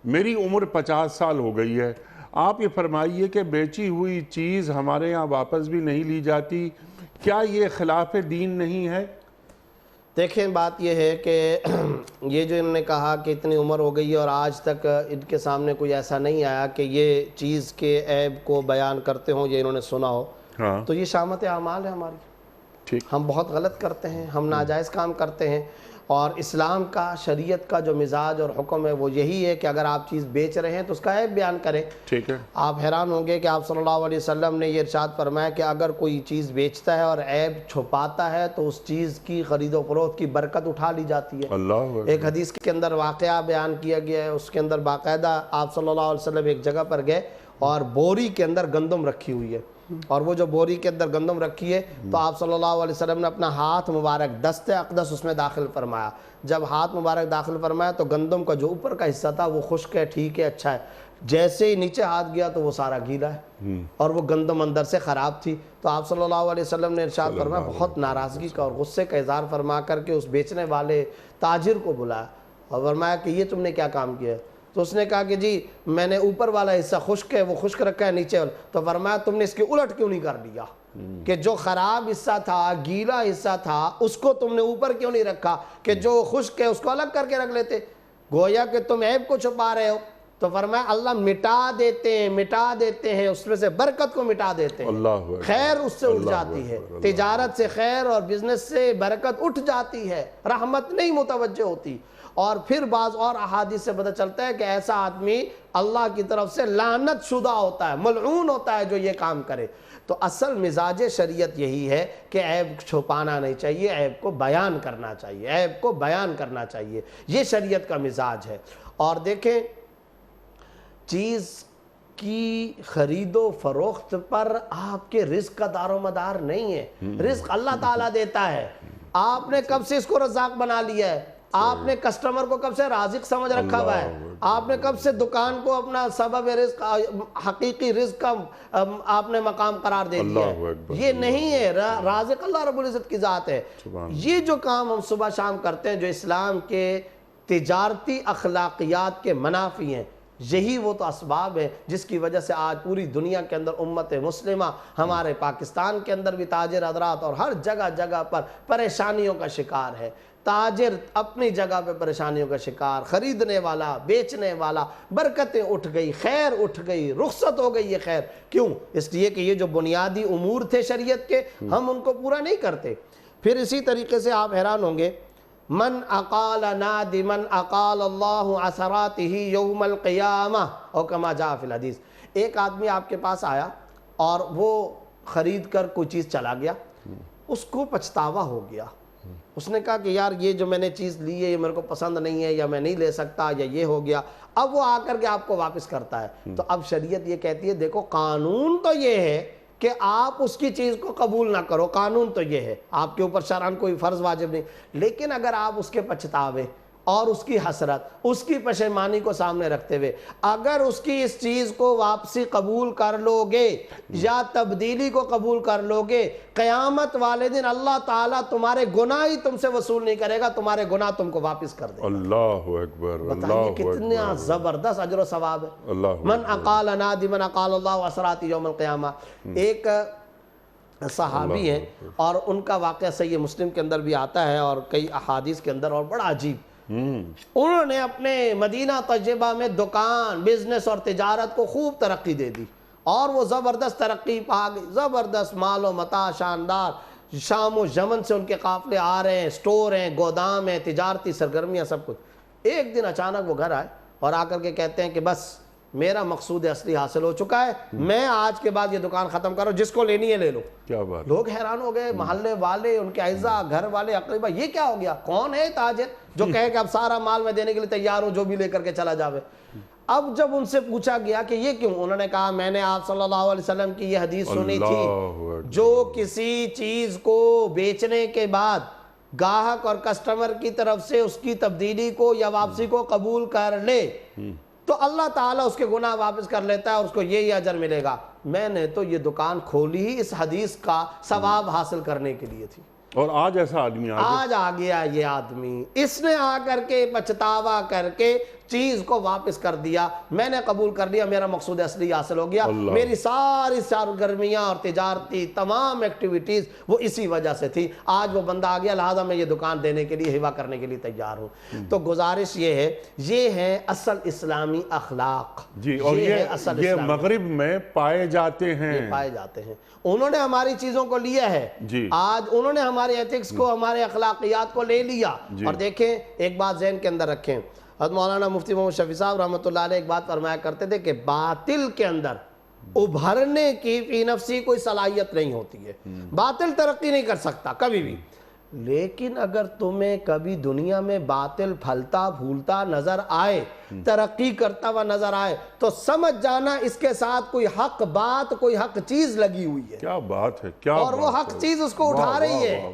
میری عمر 50 سال ہو گئی ہے، آپ یہ فرمائیے کہ بیچی ہوئی چیز ہمارے یہاں واپس بھی نہیں لی جاتی، کیا یہ خلاف دین نہیں ہے؟ دیکھیں بات یہ ہے کہ یہ جو انہوں نے کہا کہ اتنی عمر ہو گئی ہے اور آج تک ان کے سامنے کوئی ایسا نہیں آیا کہ یہ چیز کے عیب کو بیان کرتے ہوں یا انہوں نے سنا ہو، تو یہ شامت اعمال ہے ہماری، ہم بہت غلط کرتے ہیں، ہم ناجائز کام کرتے ہیں۔ اور اسلام کا شریعت کا جو مزاج اور حکم ہے وہ یہی ہے کہ اگر آپ چیز بیچ رہے ہیں تو اس کا عیب بیان کریں. ٹھیک ہے. آپ حیران ہوں گے کہ آپ صلی اللہ علیہ وسلم نے یہ ارشاد فرمایا کہ اگر کوئی چیز بیچتا ہے اور عیب چھپاتا ہے تو اس چیز کی خرید و فروخت کی برکت اٹھا لی جاتی ہے. اللہ ایک حدیث کے اندر واقعہ بیان کیا گیا ہے، اس کے اندر باقاعدہ آپ صلی اللہ علیہ وسلم ایک جگہ پر گئے اور بوری کے اندر گندم رکھی ہوئی ہے، اور وہ جو بوری کے اندر گندم رکھی ہے تو آپ صلی اللہ علیہ وسلم نے اپنا ہاتھ مبارک دست اقدس اس میں داخل فرمایا. جب ہاتھ مبارک داخل فرمایا تو گندم کا جو اوپر کا حصہ تھا وہ خشک ہے، ٹھیک ہے، اچھا ہے. جیسے ہی نیچے ہاتھ گیا تو وہ سارا گیلا ہے اور وہ گندم اندر سے خراب تھی. تو آپ صلی اللہ علیہ وسلم نے ارشاد فرمایا، بہت ناراضگی کا اور غصے کا اظہار فرما کر کے اس بیچنے والے تاجر کو بلایا اور فرمایا کہ یہ تم نے کیا کام کیا ہے؟ تو اس نے کہا کہ جی میں نے اوپر والا حصہ خشک ہے وہ خشک رکھا ہے نیچے والا. تو فرمایا تم نے اس کے الٹ کیوں نہیں کر دیا کہ جو خراب حصہ تھا، گیلا حصہ تھا، اس کو تم نے اوپر کیوں نہیں رکھا کہ جو خشک ہے اس کو الگ کر کے رکھ لیتے؟ گویا کہ تم عیب کو چھپا رہے ہو. تو فرمایا اللہ مٹا دیتے ہیں اس میں سے برکت کو مٹا دیتے ہیں. اللہ خیر اس سے اٹھ جاتی ہے، تجارت سے خیر اور بزنس سے برکت اٹھ جاتی ہے، رحمت نہیں متوجہ ہوتی. اور پھر بعض اور احادیث سے پتہ چلتا ہے کہ ایسا آدمی اللہ کی طرف سے لعنت شدہ ہوتا ہے، ملعون ہوتا ہے جو یہ کام کرے. تو اصل مزاج شریعت یہی ہے کہ عیب چھپانا نہیں چاہیے، عیب کو بیان کرنا چاہیے، عیب کو بیان کرنا چاہیے. یہ شریعت کا مزاج ہے. اور دیکھیں چیز کی خرید و فروخت پر آپ کے رزق کا دار و مدار نہیں ہے. رزق اللہ تعالیٰ دیتا ہے. آپ نے کب سے اس کو رزاق بنا لیا ہے؟ آپ نے کسٹمر کو کب سے رازق سمجھ رکھا ہوا ہے؟ آپ نے کب سے دکان کو اپنا سبب رزق، حقیقی رزق کا آپ نے مقام قرار دے دیا ہے؟ یہ نہیں ہے. رازق اللہ رب العزت کی ذات ہے. یہ جو کام ہم صبح شام کرتے ہیں جو اسلام کے تجارتی اخلاقیات کے منافی ہیں، یہی وہ تو اسباب ہے جس کی وجہ سے آج پوری دنیا کے اندر امت مسلمہ، ہمارے پاکستان کے اندر بھی تاجر حضرات اور ہر جگہ جگہ پر پریشانیوں کا شکار ہے. تاجر اپنی جگہ پہ پریشانیوں کا شکار، خریدنے والا، بیچنے والا، برکتیں اٹھ گئی، خیر اٹھ گئی، رخصت ہو گئی. یہ خیر کیوں؟ اس لیے کہ یہ جو بنیادی امور تھے شریعت کے ہم ان کو پورا نہیں کرتے. پھر اسی طریقے سے آپ حیران ہوں گے، من اقال نادمن اقال اللہ عثراتہ یوم القیامہ او کما جاء فی الحدیث. ایک آدمی آپ کے پاس آیا اور وہ خرید کر کوئی چیز چلا گیا، اس کو پچھتاوا ہو گیا. اس نے کہا کہ یار یہ جو میں نے چیز لی ہے یہ میرے کو پسند نہیں ہے، یا میں نہیں لے سکتا، یا یہ ہو گیا. اب وہ آ کر کے آپ کو واپس کرتا ہے. تو اب شریعت یہ کہتی ہے دیکھو قانون تو یہ ہے کہ آپ اس کی چیز کو قبول نہ کرو، قانون تو یہ ہے، آپ کے اوپر شرعاً کوئی فرض واجب نہیں. لیکن اگر آپ اس کے پچھتاوے اور اس کی حسرت، اس کی پشیمانی کو سامنے رکھتے ہوئے اگر اس کی اس چیز کو واپسی قبول کر لو گے یا تبدیلی کو قبول کر لو گے، قیامت والے دن اللہ تعالیٰ تمہارے گناہ ہی تم سے وصول نہیں کرے گا، تمہارے گناہ تم کو واپس کر دے گا. اللہ اکبر. بتائیے کتنا زبردست اجر و ثواب ہے. من اقال نادمن اقال اللہ عثراتہ یوم القیامہ. ایک صحابی ہیں اور ان کا واقعہ صحیح مسلم کے اندر بھی آتا ہے اور کئی احادیث کے اندر، اور بڑا عجیب. انہوں نے اپنے مدینہ طیبہ میں دکان، بزنس اور تجارت کو خوب ترقی دے دی اور وہ زبردست ترقی پا گئی، زبردست مال و متاع شاندار. شام و یمن سے ان کے قافلے آ رہے ہیں، سٹور ہیں، گودام ہیں، تجارتی سرگرمیاں، سب کچھ. ایک دن اچانک وہ گھر آئے اور آ کر کے کہتے ہیں کہ بس میرا مقصود اصلی حاصل ہو چکا ہے، میں آج کے بعد یہ دکان ختم کرو، جس کو لینی ہے لے لو. کیا بات. لوگ حیران ہو گئے، محلے والے، ان کے اعزاء، گھر والے، اقربا، یہ کیا ہو گیا؟ کون ہے تاجر جو کہے کہ اب سارا مال میں دینے کے لیے تیار ہوں، جو بھی لے کر کے چلا جاوے. اب جب ان سے پوچھا گیا کہ یہ کیوں، انہوں نے کہا میں نے آپ صلی اللہ علیہ وسلم کی یہ حدیث سنی تھی، جو کسی چیز کو بیچنے کے بعد گاہک اور کسٹمر کی طرف سے اس کی تبدیلی کو یا واپسی کو قبول کر لے تو اللہ تعالیٰ اس کے گناہ واپس کر لیتا ہے اور اس کو یہ اجر ملے گا. میں نے تو یہ دکان کھولی ہی اس حدیث کا ثواب حاصل کرنے کے لیے تھی. اور آج ایسا آدمی آج آ گیا یہ آدمی، اس نے آ کر کے پچھتاوا کر کے چیز کو واپس کر دیا، میں نے قبول کر لیا، میرا مقصود اصلی حاصل ہو گیا، میری ساری سرگرمیاں اور تجارتی تمام ایکٹیویٹیز وہ اسی وجہ سے تھی، آج وہ بندہ آ گیا، لہٰذا میں یہ دکان دینے کے لیے، ہبہ کرنے کے لیے تیار ہوں۔ تو گزارش یہ ہے اصل اسلامی اخلاق جی، اور یہ مغرب میں پائے جاتے ہیں، انہوں نے ہماری چیزوں کو لیا ہے، آج انہوں نے ہمارے ایتھکس کو، ہمارے اخلاقیات کو لے لیا۔ اور دیکھیں ایک بات ذہن کے اندر رکھیں، حضرت مولانا مفتی محمد شفیع صاحب رحمۃ اللہ علیہ ایک بات فرمایا کرتے تھے کہ باطل کے اندر ابھرنے کی فی نفسی کوئی صلاحیت نہیں ہوتی ہے، باطل ترقی نہیں کر سکتا کبھی بھی، لیکن اگر تمہیں کبھی دنیا میں باطل پھلتا پھولتا نظر آئے، ترقی کرتا ہوا نظر آئے، تو سمجھ جانا اس کے ساتھ کوئی حق بات، کوئی حق چیز لگی ہوئی ہے۔ کیا بات ہے، کیا اور وہ حق چیز اس کو اٹھا رہی ہے۔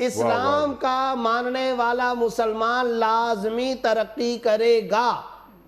اسلام کا ماننے والا مسلمان لازمی ترقی کرے گا،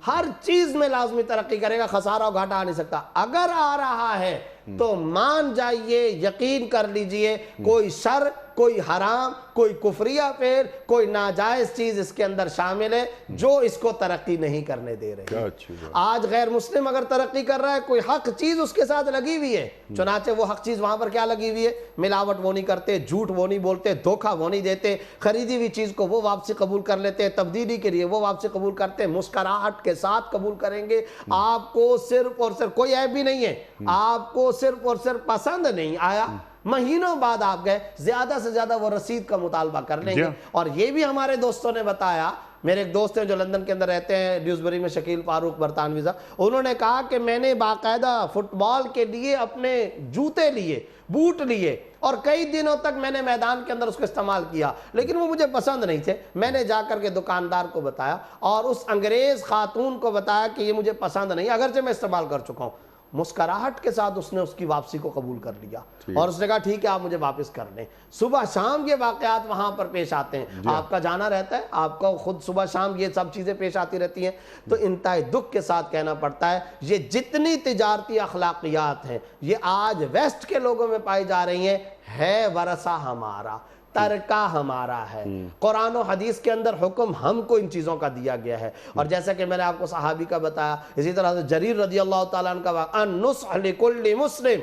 ہر چیز میں لازمی ترقی کرے گا، خسارہ و گھاٹا آ نہیں سکتا۔ اگر آ رہا ہے تو مان جائیے، یقین کر لیجئے، کوئی شر، کوئی حرام، کوئی کفریہ فعل، کوئی ناجائز چیز اس کے اندر شامل ہے جو اس کو ترقی نہیں کرنے دے رہی۔ آج غیر مسلم اگر ترقی کر رہا ہے، کوئی حق چیز اس کے ساتھ لگی ہوئی ہے، چنانچہ وہ حق چیز وہاں پر کیا لگی ہوئی ہے؟ ملاوٹ وہ نہیں کرتے، جھوٹ وہ نہیں بولتے، دھوکہ وہ نہیں دیتے، خریدی ہوئی چیز کو وہ واپسی قبول کر لیتے، تبدیلی کے لیے وہ واپسی قبول کرتے، مسکراہٹ کے ساتھ قبول کریں گے۔ آپ کو صرف اور صرف کوئی عیب بھی نہیں ہے، آپ کو صرف اور صرف پسند نہیں آیا، مہینوں بعد آپ گئے، زیادہ سے زیادہ وہ رسید کا مطالبہ کر لیں گے۔ اور یہ بھی ہمارے دوستوں نے بتایا، میرے ایک دوست ہیں جو لندن کے اندر رہتے ہیں، ڈیوزبری میں، شکیل فاروق برطانوی صاحب، انہوں نے کہا کہ میں نے باقاعدہ فٹ بال کے لیے اپنے جوتے لیے، بوٹ لیے، اور کئی دنوں تک میں نے میدان کے اندر اس کو استعمال کیا، لیکن وہ مجھے پسند نہیں تھے۔ میں نے جا کر کے دکاندار کو بتایا اور اس انگریز خاتون کو بتایا کہ یہ مجھے پسند نہیں، اگرچہ میں استعمال کر چکا ہوں۔ مسکراہٹ کے ساتھ اس نے اس کی واپسی کو قبول کر لیا اور اس نے کہا ٹھیک ہے آپ مجھے واپس کر لیں۔ صبح شام یہ واقعات وہاں پر پیش آتے ہیں، آپ کا جانا رہتا ہے، آپ کو خود صبح شام یہ سب چیزیں پیش آتی رہتی ہیں۔ تو انتہائی دکھ کے ساتھ کہنا پڑتا ہے، یہ جتنی تجارتی اخلاقیات ہیں یہ آج ویسٹ کے لوگوں میں پائی جا رہی ہیں، ہے ورثہ ہمارا، ترکہ ہمارا ہے۔ قرآن و حدیث کے اندر حکم ہم کو ان چیزوں کا دیا گیا ہے۔ اور جیسا کہ میں نے آپ کو صحابی کا بتایا، اسی طرح سے جریر رضی اللہ تعالیٰ عنہ کا واقعہ، النصح لکل مسلم،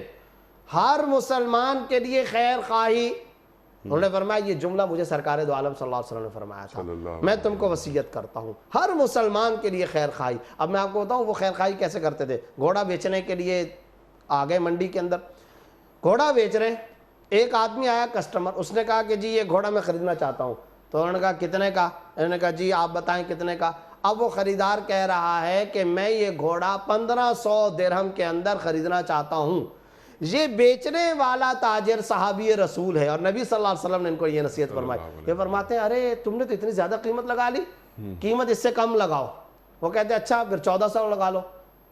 ہر مسلمان کے لیے خیر خواہی۔ انہوں نے فرمایا، یہ جملہ مجھے سرکار دو عالم صلی اللہ علیہ وسلم نے فرمایا تھا، میں تم کو وصیت کرتا ہوں ہر مسلمان کے لیے خیر خواہی۔ اب میں آپ کو بتاؤں وہ خیر خواہی کیسے کرتے تھے۔ گھوڑا بیچنے کے لیے آ گئے منڈی کے اندر، گھوڑا بیچ رہے، ایک آدمی آیا کسٹمر، اس نے کہا کہ جی یہ گھوڑا میں خریدنا چاہتا ہوں۔ تو انہوں نے کہا کتنے کا؟ انہوں نے کہا جی آپ بتائیں کتنے کا۔ اب وہ خریدار کہہ رہا ہے کہ میں یہ گھوڑا 1500 درہم کے اندر خریدنا چاہتا ہوں۔ یہ بیچنے والا تاجر صحابی رسول ہے اور نبی صلی اللہ علیہ وسلم نے ان کو یہ نصیحت فرمائی۔ یہ فرماتے ہیں ارے تم نے تو اتنی زیادہ قیمت لگا لی، قیمت اس سے کم لگاؤ۔ وہ کہتے ہیں اچھا پھر 1400 لگا لو۔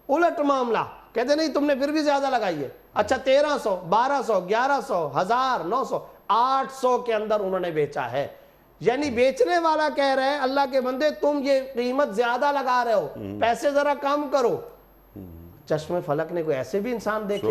الٹ معاملہ، کہتے نہیں تم نے پھر بھی زیادہ لگائی ہے، اچھا 1300، 1200، 1100، 1000، 900، 800 کے اندر انہوں نے بیچا ہے۔ یعنی بیچنے والا کہہ رہے ہیں اللہ کے بندے تم یہ قیمت زیادہ لگا رہے ہو، پیسے ذرا کم کرو۔ چشم فلک نے کوئی ایسے بھی انسان دیکھے،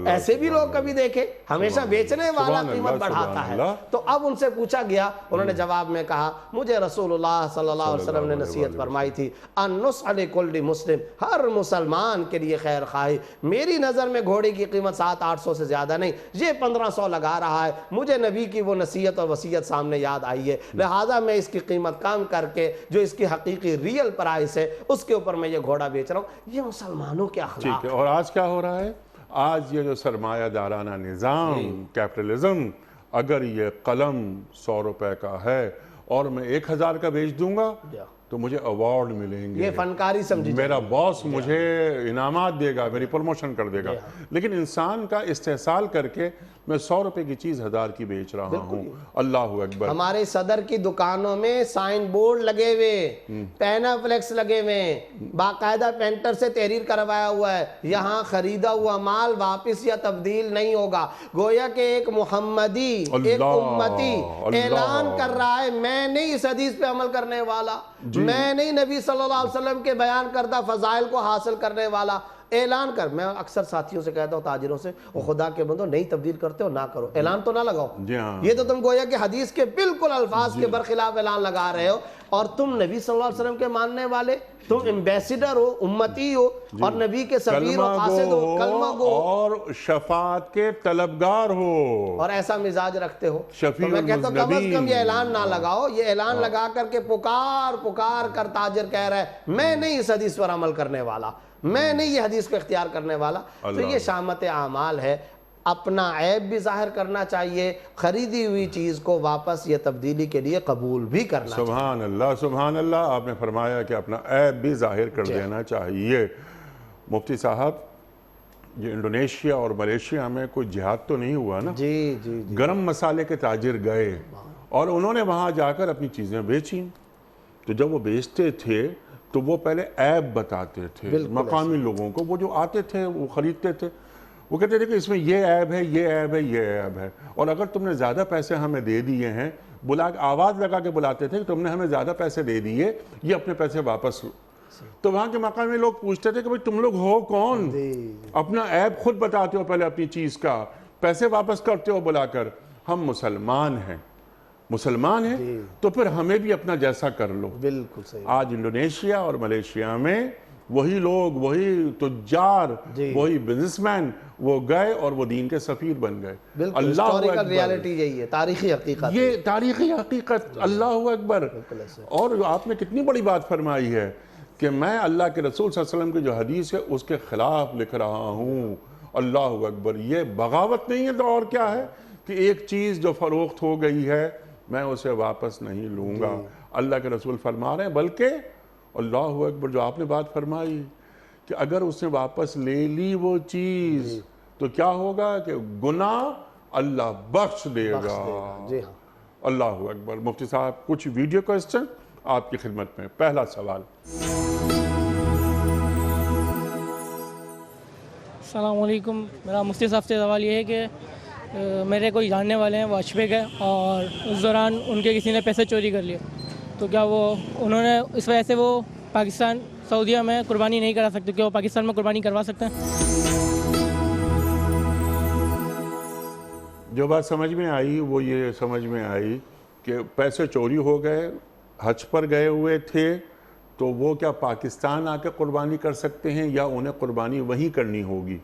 ایسے بھی لوگ کبھی دیکھے، ہمیشہ بیچنے والا قیمت بڑھاتا ہے۔ تو اب ان سے پوچھا گیا، انہوں نے جواب میں کہا مجھے رسول اللہ صلی اللہ علیہ وسلم نے نصیحت فرمائی تھی، النصح لکل مسلم، ہر مسلمان کے لیے خیر خواہی۔ میری نظر میں گھوڑے کی قیمت 700-800 سے زیادہ نہیں، یہ 1500 لگا رہا ہے، مجھے نبی کی وہ نصیحت اور وصیت سامنے یاد آئی ہے، لہٰذا میں اس کی قیمت کم کر کے جو اس کی حقیقی ریئل پرائس ہے اس کے اوپر میں یہ گھوڑا بیچ رہا ہوں۔ یہ مسلمانوں کے اخلاق۔ ٹھیک ہے، اور آج کیا ہو رہا ہے؟ آج یہ جو سرمایہ دارانہ نظام، کیپٹلزم، اگر یہ قلم 100 روپے کا ہے اور میں 1000 کا بیچ دوں گا تو مجھے ایوارڈ ملیں گے، یہ فنکاری سمجھی، میرا باس مجھے انعامات دے گا، میری پروموشن کر دے گا۔ لیکن انسان کا استحصال کر کے میں 100 روپے کی چیز 1000 کی بیچ رہا ہوں۔ اللہ اکبر۔ ہمارے صدر کی دکانوں میں سائن بورڈ لگے ہوئے، پینا فلیکس لگے ہوئے، باقاعدہ پینٹر سے تحریر کروایا ہوا ہے، یہاں خریدا ہوا مال واپس یا تبدیل نہیں ہوگا۔ گویا کہ ایک محمدی، ایک امتی اعلان کر رہا ہے میں نہیں اس حدیث پہ عمل کرنے والا، میں نہیں نبی صلی اللہ علیہ وسلم کے بیان کردہ فضائل کو حاصل کرنے والا، اعلان کر. میں اکثر ساتھیوں سے کہتا ہوں, تاجروں سے, وہ خدا کے بندو نہیں تبدیل کرتے ہو نہ کرو, اعلان تو نہ لگاؤ. یہ تو تم گویا کہ حدیث کے بالکل الفاظ کے برخلاف اعلان لگا رہے ہو, اور تم نبی صلی اللہ علیہ وسلم کے ماننے والے, تم ایمبیسیڈر ہو, امتی ہو, اور نبی کے سفیر و قاصد ہو, کلمہ گو اور شفاعت کے طلبگار ہو, اور ایسا مزاج رکھتے ہو. تو میں کہتا ہوں کم از کم یہ اعلان نہ لگاؤ. یہ اعلان لگا کر کے پکار کر تاجر کہہ رہا ہے میں نہیں اس حدیث پر عمل کرنے والا, میں نہیں یہ حدیث کو اختیار کرنے والا. تو یہ شامت اعمال ہے. اپنا عیب بھی ظاہر کرنا چاہیے, خریدی ہوئی چیز کو واپس یہ تبدیلی کے لیے قبول بھی کرنا چاہیے. سبحان اللہ, سبحان اللہ. آپ نے فرمایا کہ اپنا عیب بھی ظاہر کر دینا چاہیے. مفتی صاحب, یہ انڈونیشیا اور ملیشیا میں کوئی جہاد تو نہیں ہوا نا؟ جی. گرم مسالے کے تاجر گئے اور انہوں نے وہاں جا کر اپنی چیزیں بیچیں. تو جب وہ بیچتے تھے تو وہ پہلے عیب بتاتے تھے مقامی لوگوں کو. وہ جو آتے تھے وہ خریدتے تھے, وہ کہتے تھے کہ اس میں یہ عیب ہے, یہ عیب ہے, یہ عیب ہے, اور اگر تم نے زیادہ پیسے ہمیں دے دیے ہیں, آواز لگا کے بلاتے تھے کہ تم نے ہمیں زیادہ پیسے دے دیے, یہ اپنے پیسے واپس لو. تو وہاں کے مقامی لوگ پوچھتے تھے کہ بھئی تم لوگ ہو کون, اپنا عیب خود بتاتے ہو پہلے اپنی چیز کا, پیسے واپس کرتے ہو بلا کر. ہم مسلمان ہیں تو پھر ہمیں بھی اپنا جیسا کر لو. بالکل صحیح. آج انڈونیشیا اور ملیشیا میں وہی لوگ, وہی تجار, وہی بزنس مین, وہ گئے اور وہ دین کے سفیر بن گئے. اللہ اکبر. ریالٹی یہی ہے, تاریخی حقیقت, یہ تاریخی حقیقت. اللہ اکبر. اور آپ نے کتنی بڑی بات فرمائی ہے کہ میں اللہ کے رسول صلی اللہ علیہ وسلم کی جو حدیث ہے اس کے خلاف لکھ رہا ہوں. اللہ اکبر. یہ بغاوت نہیں ہے تو اور کیا ہے کہ ایک چیز جو فروخت ہو گئی ہے میں اسے واپس نہیں لوں گا. اللہ کے رسول فرما رہے ہیں, بلکہ اللہ اکبر, جو آپ نے بات فرمائی کہ اگر اس نے واپس لے لی وہ چیز تو کیا ہوگا کہ گناہ اللہ بخش دے گا. اللہ اکبر. مفتی صاحب, کچھ ویڈیو کوسچن آپ کی خدمت میں. پہلا سوال. السلام علیکم. میرا مفتی صاحب سے سوال یہ ہے کہ میرے کوئی جاننے والے ہیں, وہ حج پہ گئے اور اس دوران ان کے کسی نے پیسے چوری کر لیے, تو کیا انہوں نے اس وجہ سے وہ پاکستان سعودیہ میں قربانی نہیں کرا سکتے, کیا وہ پاکستان میں قربانی کروا سکتے ہیں؟ جو بات سمجھ میں آئی وہ یہ سمجھ میں آئی کہ پیسے چوری ہو گئے, حج پر گئے ہوئے تھے, تو وہ کیا پاکستان آ کے قربانی کر سکتے ہیں یا انہیں قربانی وہیں کرنی ہوگی؟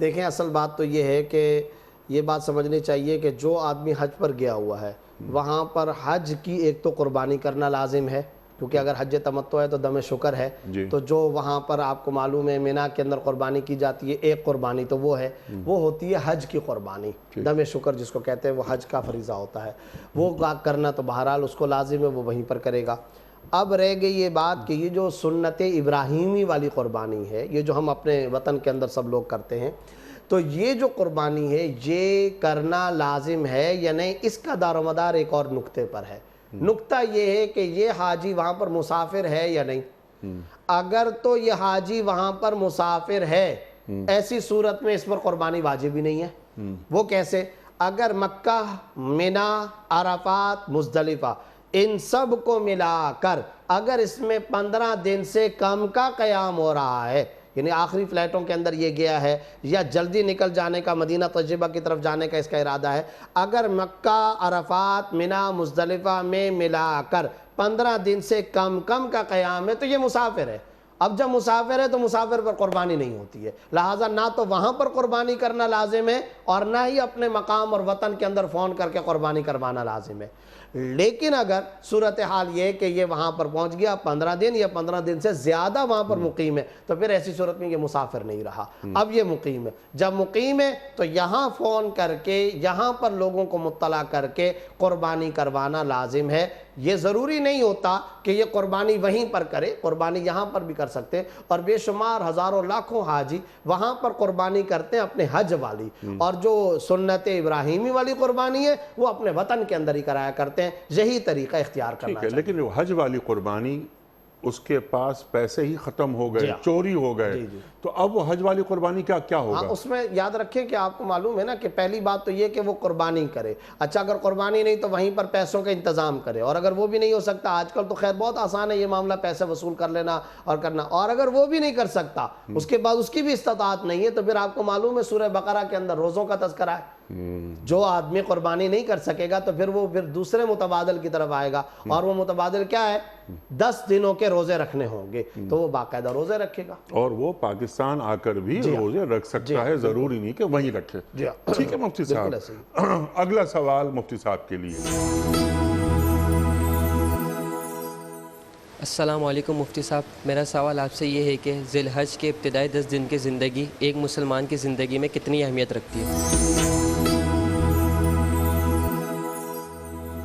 دیکھیں, اصل بات تو یہ ہے کہ یہ بات سمجھنی چاہیے کہ جو آدمی حج پر گیا ہوا ہے وہاں پر حج کی ایک تو قربانی کرنا لازم ہے, کیونکہ اگر حج تمتع ہے تو دم شکر ہے. تو جو وہاں پر آپ کو معلوم ہے مینا کے اندر قربانی کی جاتی ہے, ایک قربانی تو وہ ہے, وہ ہوتی ہے حج کی قربانی. دم شکر جس کو کہتے ہیں, وہ حج کا فریضہ ہوتا ہے, وہ کرنا تو بہرحال اس کو لازم ہے, وہ وہیں پر کرے گا. اب رہ گئی یہ بات کہ یہ جو سنت ابراہیمی والی قربانی ہے, یہ جو ہم اپنے وطن کے اندر سب لوگ کرتے ہیں, تو یہ جو قربانی ہے یہ کرنا لازم ہے یا نہیں, اس کا دار و مدار ایک اور نقطے پر ہے. نقطہ یہ ہے کہ یہ حاجی وہاں پر مسافر ہے یا نہیں. اگر تو یہ حاجی وہاں پر مسافر ہے, ایسی صورت میں اس پر قربانی واجب ہی نہیں ہے. وہ کیسے؟ اگر مکہ, مینا, عرفات, مزدلفہ, ان سب کو ملا کر اگر اس میں 15 دن سے کم کا قیام ہو رہا ہے, یعنی آخری فلائٹوں کے اندر یہ گیا ہے یا جلدی نکل جانے کا, مدینہ طیبہ کی طرف جانے کا اس کا ارادہ ہے, اگر مکہ, عرفات, مینا, مزدلفہ میں ملا کر 15 دن سے کم کا قیام ہے تو یہ مسافر ہے. اب جب مسافر ہے تو مسافر پر قربانی نہیں ہوتی ہے, لہٰذا نہ تو وہاں پر قربانی کرنا لازم ہے اور نہ ہی اپنے مقام اور وطن کے اندر فون کر کے قربانی کروانا لازم ہے. لیکن اگر صورتحال یہ کہ یہ وہاں پر پہنچ گیا 15 دن یا 15 دن سے زیادہ وہاں پر مقیم ہے, تو پھر ایسی صورت میں یہ مسافر نہیں رہا, اب یہ مقیم ہے. جب مقیم ہے تو یہاں فون کر کے, یہاں پر لوگوں کو مطلع کر کے قربانی کروانا لازم ہے. یہ ضروری نہیں ہوتا کہ یہ قربانی وہیں پر کرے, قربانی یہاں پر بھی کر سکتے, اور بے شمار ہزاروں لاکھوں حاجی وہاں پر قربانی کرتے ہیں اپنے حج والی, اور جو سنت ابراہیمی والی قربانی ہے وہ اپنے وطن کے اندر ہی کرایا کرتے ہیں. یہی طریقہ اختیار کرنا چاہیے. لیکن جو حج والی قربانی اس کے پاس پیسے ہی ختم ہو جی گئے، ہاں۔ چوری ہو گئے، جی جی۔ تو اب وہ حج والی قربانی کا کیا ہاں، ہوگا؟ اس میں یاد رکھیں کہ آپ کو معلوم ہے نا کہ پہلی بات تو یہ کہ وہ قربانی کرے. اچھا اگر قربانی نہیں تو وہیں پر پیسوں کا انتظام کرے، اور اگر وہ بھی نہیں ہو سکتا، آج کل تو خیر بہت آسان ہے یہ معاملہ، پیسے وصول کر لینا اور کرنا، اور اگر وہ بھی نہیں کر سکتا اس کے بعد اس کی بھی استطاعت نہیں ہے، تو پھر آپ کو معلوم ہے سورہ بقرہ کے اندر روزوں کا تذکرہ ہے. جو آدمی قربانی نہیں کر سکے گا تو پھر وہ دوسرے متبادل کی طرف آئے گا، اور وہ متبادل کیا ہے؟ 10 دنوں کے روزے رکھنے ہوں گے، تو وہ باقاعدہ روزے رکھے گا. اور وہ پاکستان آ کر بھی روزے رکھ سکتا ہے، ضروری نہیں کہ وہیں رکھے. ٹھیک ہے مفتی صاحب. اگلا سوال مفتی صاحب کے لیے. السلام علیکم مفتی صاحب، میرا سوال آپ سے یہ ہے کہ ذی الحج کے ابتدائی 10 دن کی زندگی ایک مسلمان کی زندگی میں کتنی اہمیت رکھتی ہے؟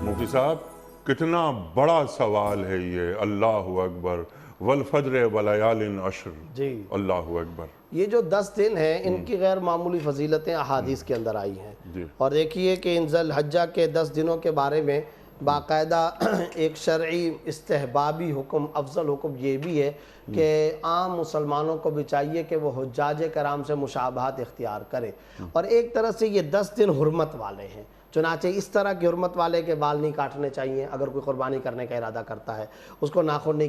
مفتی صاحب کتنا بڑا سوال ہے یہ. اللہ اکبر. والفجر ولیال عشر. جی اللہ اکبر. یہ جو 10 دن ہیں ان کی غیر معمولی فضیلتیں احادیث کے اندر آئی ہیں، اور دیکھیے کہ ان ذی الحجہ کے 10 دنوں کے بارے میں باقاعدہ ایک شرعی استحبابی حکم، افضل حکم یہ بھی ہے کہ عام مسلمانوں کو بھی چاہیے کہ وہ حجاج کرام سے مشابہت اختیار کرے. اور ایک طرح سے یہ 10 دن حرمت والے ہیں، چنانچہ اس طرح کی حرمت والے کے بال نہیں کاٹنے چاہیے اگر کوئی قربانی کرنے کا ارادہ کرتا ہے، اس کو ناخن نہیں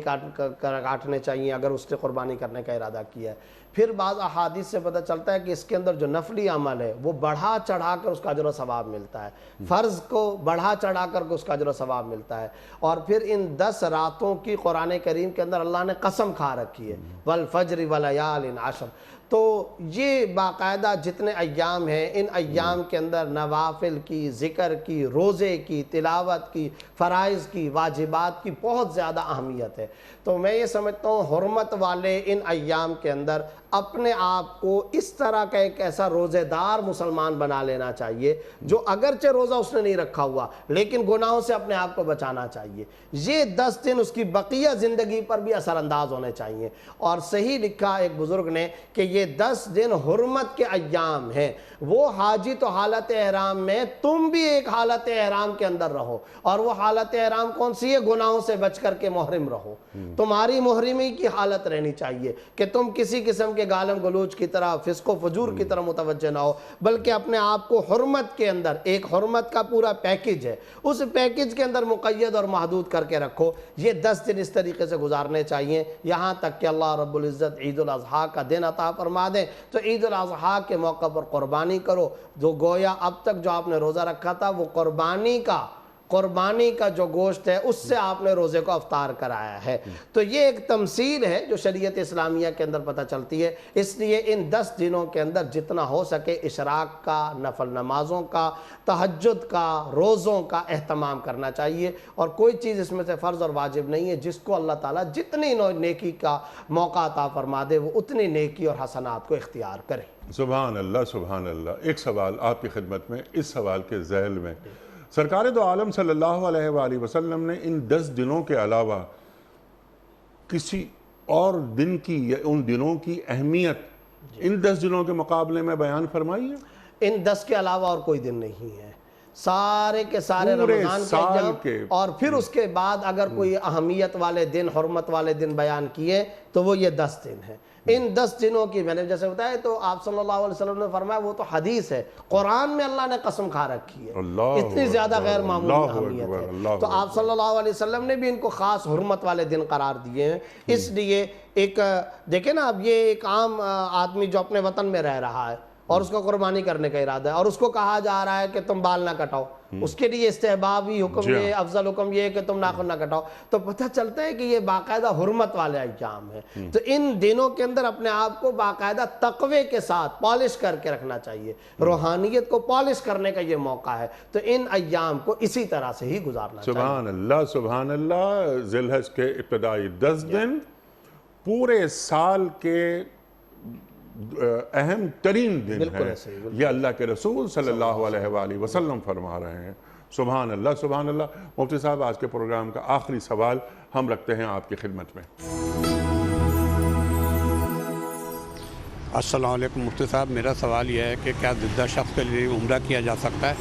کاٹنے چاہیے اگر اس نے قربانی کرنے کا ارادہ کیا ہے. پھر بعض احادیث سے پتہ چلتا ہے کہ اس کے اندر جو نفلی عمل ہے وہ بڑھا چڑھا کر اس کا اجر و ثواب ملتا ہے، فرض کو بڑھا چڑھا کر اس کا اجر و ثواب ملتا ہے. اور پھر ان 10 راتوں کی قرآن کریم کے اندر اللہ نے قسم کھا رکھی ہے، والفجر ولیال عشر. تو یہ باقاعدہ جتنے ایام ہیں ان ایام کے اندر نوافل کی، ذکر کی، روزے کی، تلاوت کی، فرائض کی، واجبات کی بہت زیادہ اہمیت ہے. تو میں یہ سمجھتا ہوں حرمت والے ان ایام کے اندر اپنے آپ کو اس طرح کا ایک ایسا روزے دار مسلمان بنا لینا چاہیے جو اگرچہ روزہ اس نے نہیں رکھا ہوا لیکن گناہوں سے اپنے آپ کو بچانا چاہیے. یہ 10 دن اس کی بقیہ زندگی پر بھی اثر انداز ہونے چاہیے. اور صحیح لکھا ایک بزرگ نے کہ یہ 10 دن حرمت کے ایام ہیں. وہ حاجی تو حالت احرام میں، تم بھی ایک حالت احرام کے اندر رہو، اور وہ حالت احرام کون سی ہے؟ گناہوں سے بچ کر کے محرم رہو. تمہاری محرمی کی حالت رہنی چاہیے کہ تم کسی قسم کے گالم گلوچ کی طرح، فسق و فجور کی طرح متوجہ نہ ہو، بلکہ اپنے آپ کو حرمت کے اندر، ایک حرمت کا پورا پیکج ہے، اس پیکج کے اندر مقید اور محدود کر کے رکھو. یہ 10 دن اس طریقے سے گزارنے چاہیے یہاں تک کہ اللہ رب العزت عید الاضحیٰ کا دن عطا فرما دیں. تو عید الاضحیٰ کے موقع پر قربانی کرو، جو گویا اب تک جو آپ نے روزہ رکھا تھا وہ قربانی کا جو گوشت ہے اس سے آپ نے روزے کو افطار کرایا ہے. تو یہ ایک تمثیل ہے جو شریعت اسلامیہ کے اندر پتہ چلتی ہے. اس لیے ان 10 دنوں کے اندر جتنا ہو سکے اشراق کا، نفل نمازوں کا، تہجد کا، روزوں کا اہتمام کرنا چاہیے. اور کوئی چیز اس میں سے فرض اور واجب نہیں ہے. جس کو اللہ تعالیٰ جتنی نیکی کا موقع عطا فرما دے وہ اتنی نیکی اور حسنات کو اختیار کرے. سبحان اللہ سبحان اللہ. ایک سوال آپ کی خدمت میں، اس سوال کے ذیل میں سرکار دو عالم صلی اللہ علیہ وآلہ وسلم نے ان 10 دنوں کے علاوہ کسی اور دن کی یا ان دنوں کی اہمیت ان 10 دنوں کے مقابلے میں بیان فرمائی ہے؟ ان 10 کے علاوہ اور کوئی دن نہیں ہے، سارے کے سارے رمضان کے ایام. اور پھر اس کے بعد اگر کوئی اہمیت والے دن، حرمت والے دن بیان کیے تو وہ یہ 10 دن ہیں. ان 10 دنوں کی میں نے جیسے بتایا تو آپ صلی اللہ علیہ وسلم نے فرمایا، وہ تو حدیث ہے، قرآن میں اللہ نے قسم کھا رکھی ہے، اتنی زیادہ غیر معمولی اہمیت ہے. تو آپ صلی اللہ علیہ وسلم نے بھی ان کو خاص حرمت والے دن قرار دیے ہیں. اس لیے ایک دیکھیں نا، اب یہ ایک عام آدمی جو اپنے وطن میں رہ رہا ہے اور اس کو قربانی کرنے کا ارادہ ہے اور اس کو کہا جا رہا ہے کہ تم بال نہ کٹاؤ، اس کے لیے استحبابی حکم یہ، افضل حکم یہ کہ تم ناخن نہ کٹاؤ. تو پتہ چلتا ہے کہ یہ باقاعدہ حرمت والے ایام ہیں. تو ان دنوں کے اندر اپنے آپ کو باقاعدہ تقوی کے ساتھ پالش کر کے رکھنا چاہیے. روحانیت کو پالش کرنے کا یہ موقع ہے. تو ان ایام کو اسی طرح سے ہی گزارنا چاہیے. سبحان اللہ سبحان اللہ. ذی الحج کے ابتدائی 10 دن پورے سال کے اہم ترین دن ہے. یہ اللہ کے رسول صلی اللہ علیہ وآلہ وسلم فرما رہے ہیں. سبحان اللہ سبحان اللہ. مفتی صاحب آج کے پروگرام کا آخری سوال ہم رکھتے ہیں آپ کی خدمت میں. السلام علیکم مفتی صاحب، میرا سوال یہ ہے کہ کیا زندہ شخص کے لیے عمرہ کیا جا سکتا ہے؟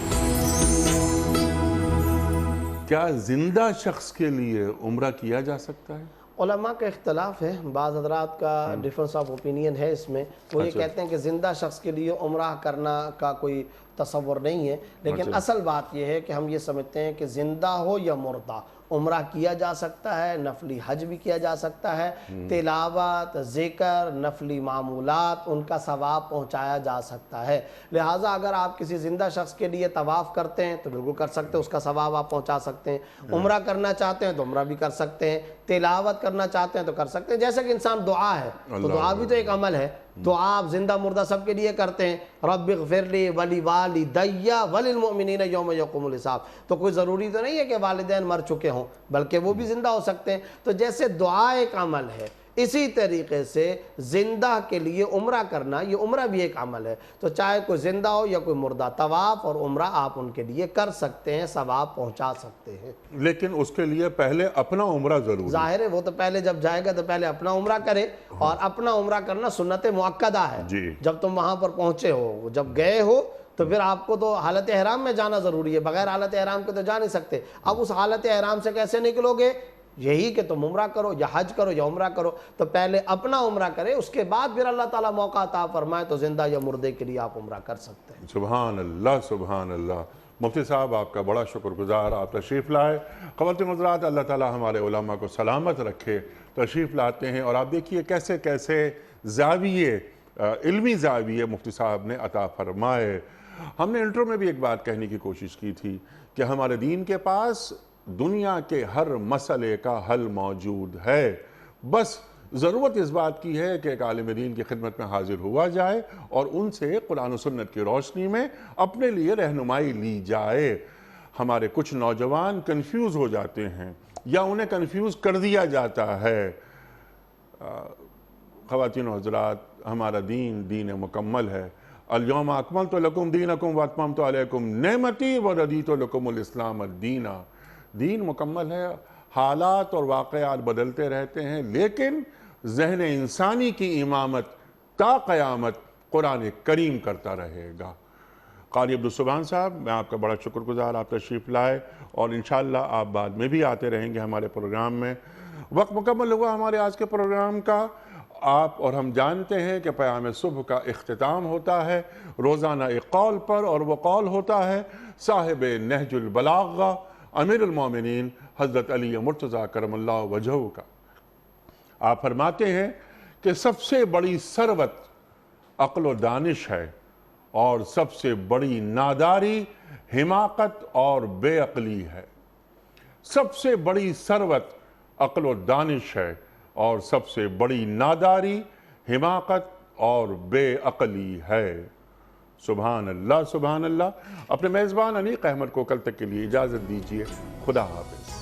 کیا زندہ شخص کے لیے عمرہ کیا جا سکتا ہے؟ علماء کا اختلاف ہے، بعض حضرات کا ڈفرنس آف اوپینین ہے اس میں، وہ یہ کہتے ہیں کہ زندہ شخص کے لیے عمرہ کرنا کا کوئی تصور نہیں ہے، لیکن اصل بات یہ ہے کہ ہم یہ سمجھتے ہیں کہ زندہ ہو یا مردہ عمرہ کیا جا سکتا ہے، نفلی حج بھی کیا جا سکتا ہے، تلاوت، ذکر، نفلی معمولات، ان کا ثواب پہنچایا جا سکتا ہے۔ لہٰذا اگر آپ کسی زندہ شخص کے لیے طواف کرتے ہیں تو بالکل کر سکتے ہیں، اس کا ثواب آپ پہنچا سکتے ہیں، عمرہ کرنا چاہتے ہیں تو عمرہ بھی کر سکتے ہیں، تلاوت کرنا چاہتے ہیں تو کر سکتے ہیں، جیسے کہ انسان دعا ہے تو دعا بھی تو ایک عمل ہے، دعا آپ زندہ مردہ سب کے لیے کرتے ہیں، رب اغفر لی ولی والدی وللمؤمنین یوم یقوم الحساب، تو کوئی ضروری تو نہیں ہے کہ والدین مر چکے ہوں، بلکہ وہ بھی زندہ ہو سکتے ہیں۔ تو جیسے دعا ایک عمل ہے، اسی طریقے سے زندہ کے لیے عمرہ کرنا، یہ عمرہ بھی ایک عمل ہے، تو چاہے کوئی زندہ ہو یا کوئی مردہ، طواف اور عمرہ آپ ان کے لیے کر سکتے ہیں، ثواب پہنچا سکتے ہیں۔ لیکن اس کے لیے پہلے اپنا عمرہ ضرور ہے۔ ظاہر ہے وہ تو پہلے جب جائے گا تو پہلے اپنا عمرہ کرے، اور اپنا عمرہ کرنا سنت مؤکدہ ہے۔ جی۔ جب تم وہاں پر پہنچے ہو، جب گئے ہو تو پھر آپ کو تو حالت احرام میں جانا ضروری ہے، بغیر حالت احرام کے تو جا نہیں سکتے۔ اب اس حالت احرام سے کیسے نکلو گے؟ یہی کہ تم عمرہ کرو یا حج کرو یا عمرہ کرو، تو پہلے اپنا عمرہ کرے، اس کے بعد پھر اللہ تعالیٰ موقع عطا فرمائے تو زندہ یا مردے کے لیے آپ عمرہ کر سکتے ہیں۔ سبحان اللہ، سبحان اللہ۔ مفتی صاحب آپ کا بڑا شکر گزار، آپ تشریف لائے۔ خواتین حضرات، اللہ تعالیٰ ہمارے علماء کو سلامت رکھے، تشریف لاتے ہیں، اور آپ دیکھیے کیسے کیسے زاویے، علمی زاویے مفتی صاحب نے عطا فرمائے۔ ہم نے انٹرو میں بھی ایک بات کہنے کی کوشش کی تھی کہ ہمارے دین کے پاس دنیا کے ہر مسئلے کا حل موجود ہے، بس ضرورت اس بات کی ہے کہ ایک عالم دین کی خدمت میں حاضر ہوا جائے اور ان سے قرآن و سنت کی روشنی میں اپنے لیے رہنمائی لی جائے۔ ہمارے کچھ نوجوان کنفیوز ہو جاتے ہیں یا انہیں کنفیوز کر دیا جاتا ہے۔ خواتین و حضرات، ہمارا دین دین مکمل ہے۔ الیوم اکملت لکم دینکم واتممت علیکم نعمتی ورضیت لکم الاسلام دینا۔ دین مکمل ہے، حالات اور واقعات بدلتے رہتے ہیں، لیکن ذہن انسانی کی امامت تا قیامت قرآن کریم کرتا رہے گا۔ قاری عبدالسبحان صاحب، میں آپ کا بڑا شکر گزار، آپ تشریف لائے، اور انشاءاللہ آپ بعد میں بھی آتے رہیں گے ہمارے پروگرام میں۔ وقت مکمل ہوا ہمارے آج کے پروگرام کا۔ آپ اور ہم جانتے ہیں کہ پیام صبح کا اختتام ہوتا ہے روزانہ ایک قول پر، اور وہ قول ہوتا ہے صاحب نہج البلاغہ امیر المومنین حضرت علی مرتضیٰ کرم اللہ وجہہ کا۔ آپ فرماتے ہیں کہ سب سے بڑی ثروت عقل و دانش ہے، اور سب سے بڑی ناداری حماقت اور بے عقلی ہے۔ سب سے بڑی ثروت عقل و دانش ہے، اور سب سے بڑی ناداری حماقت اور بے عقلی ہے۔ سبحان اللہ، سبحان اللہ۔ اپنے میزبان انیق احمد کو کل تک کے لیے اجازت دیجیے۔ خدا حافظ۔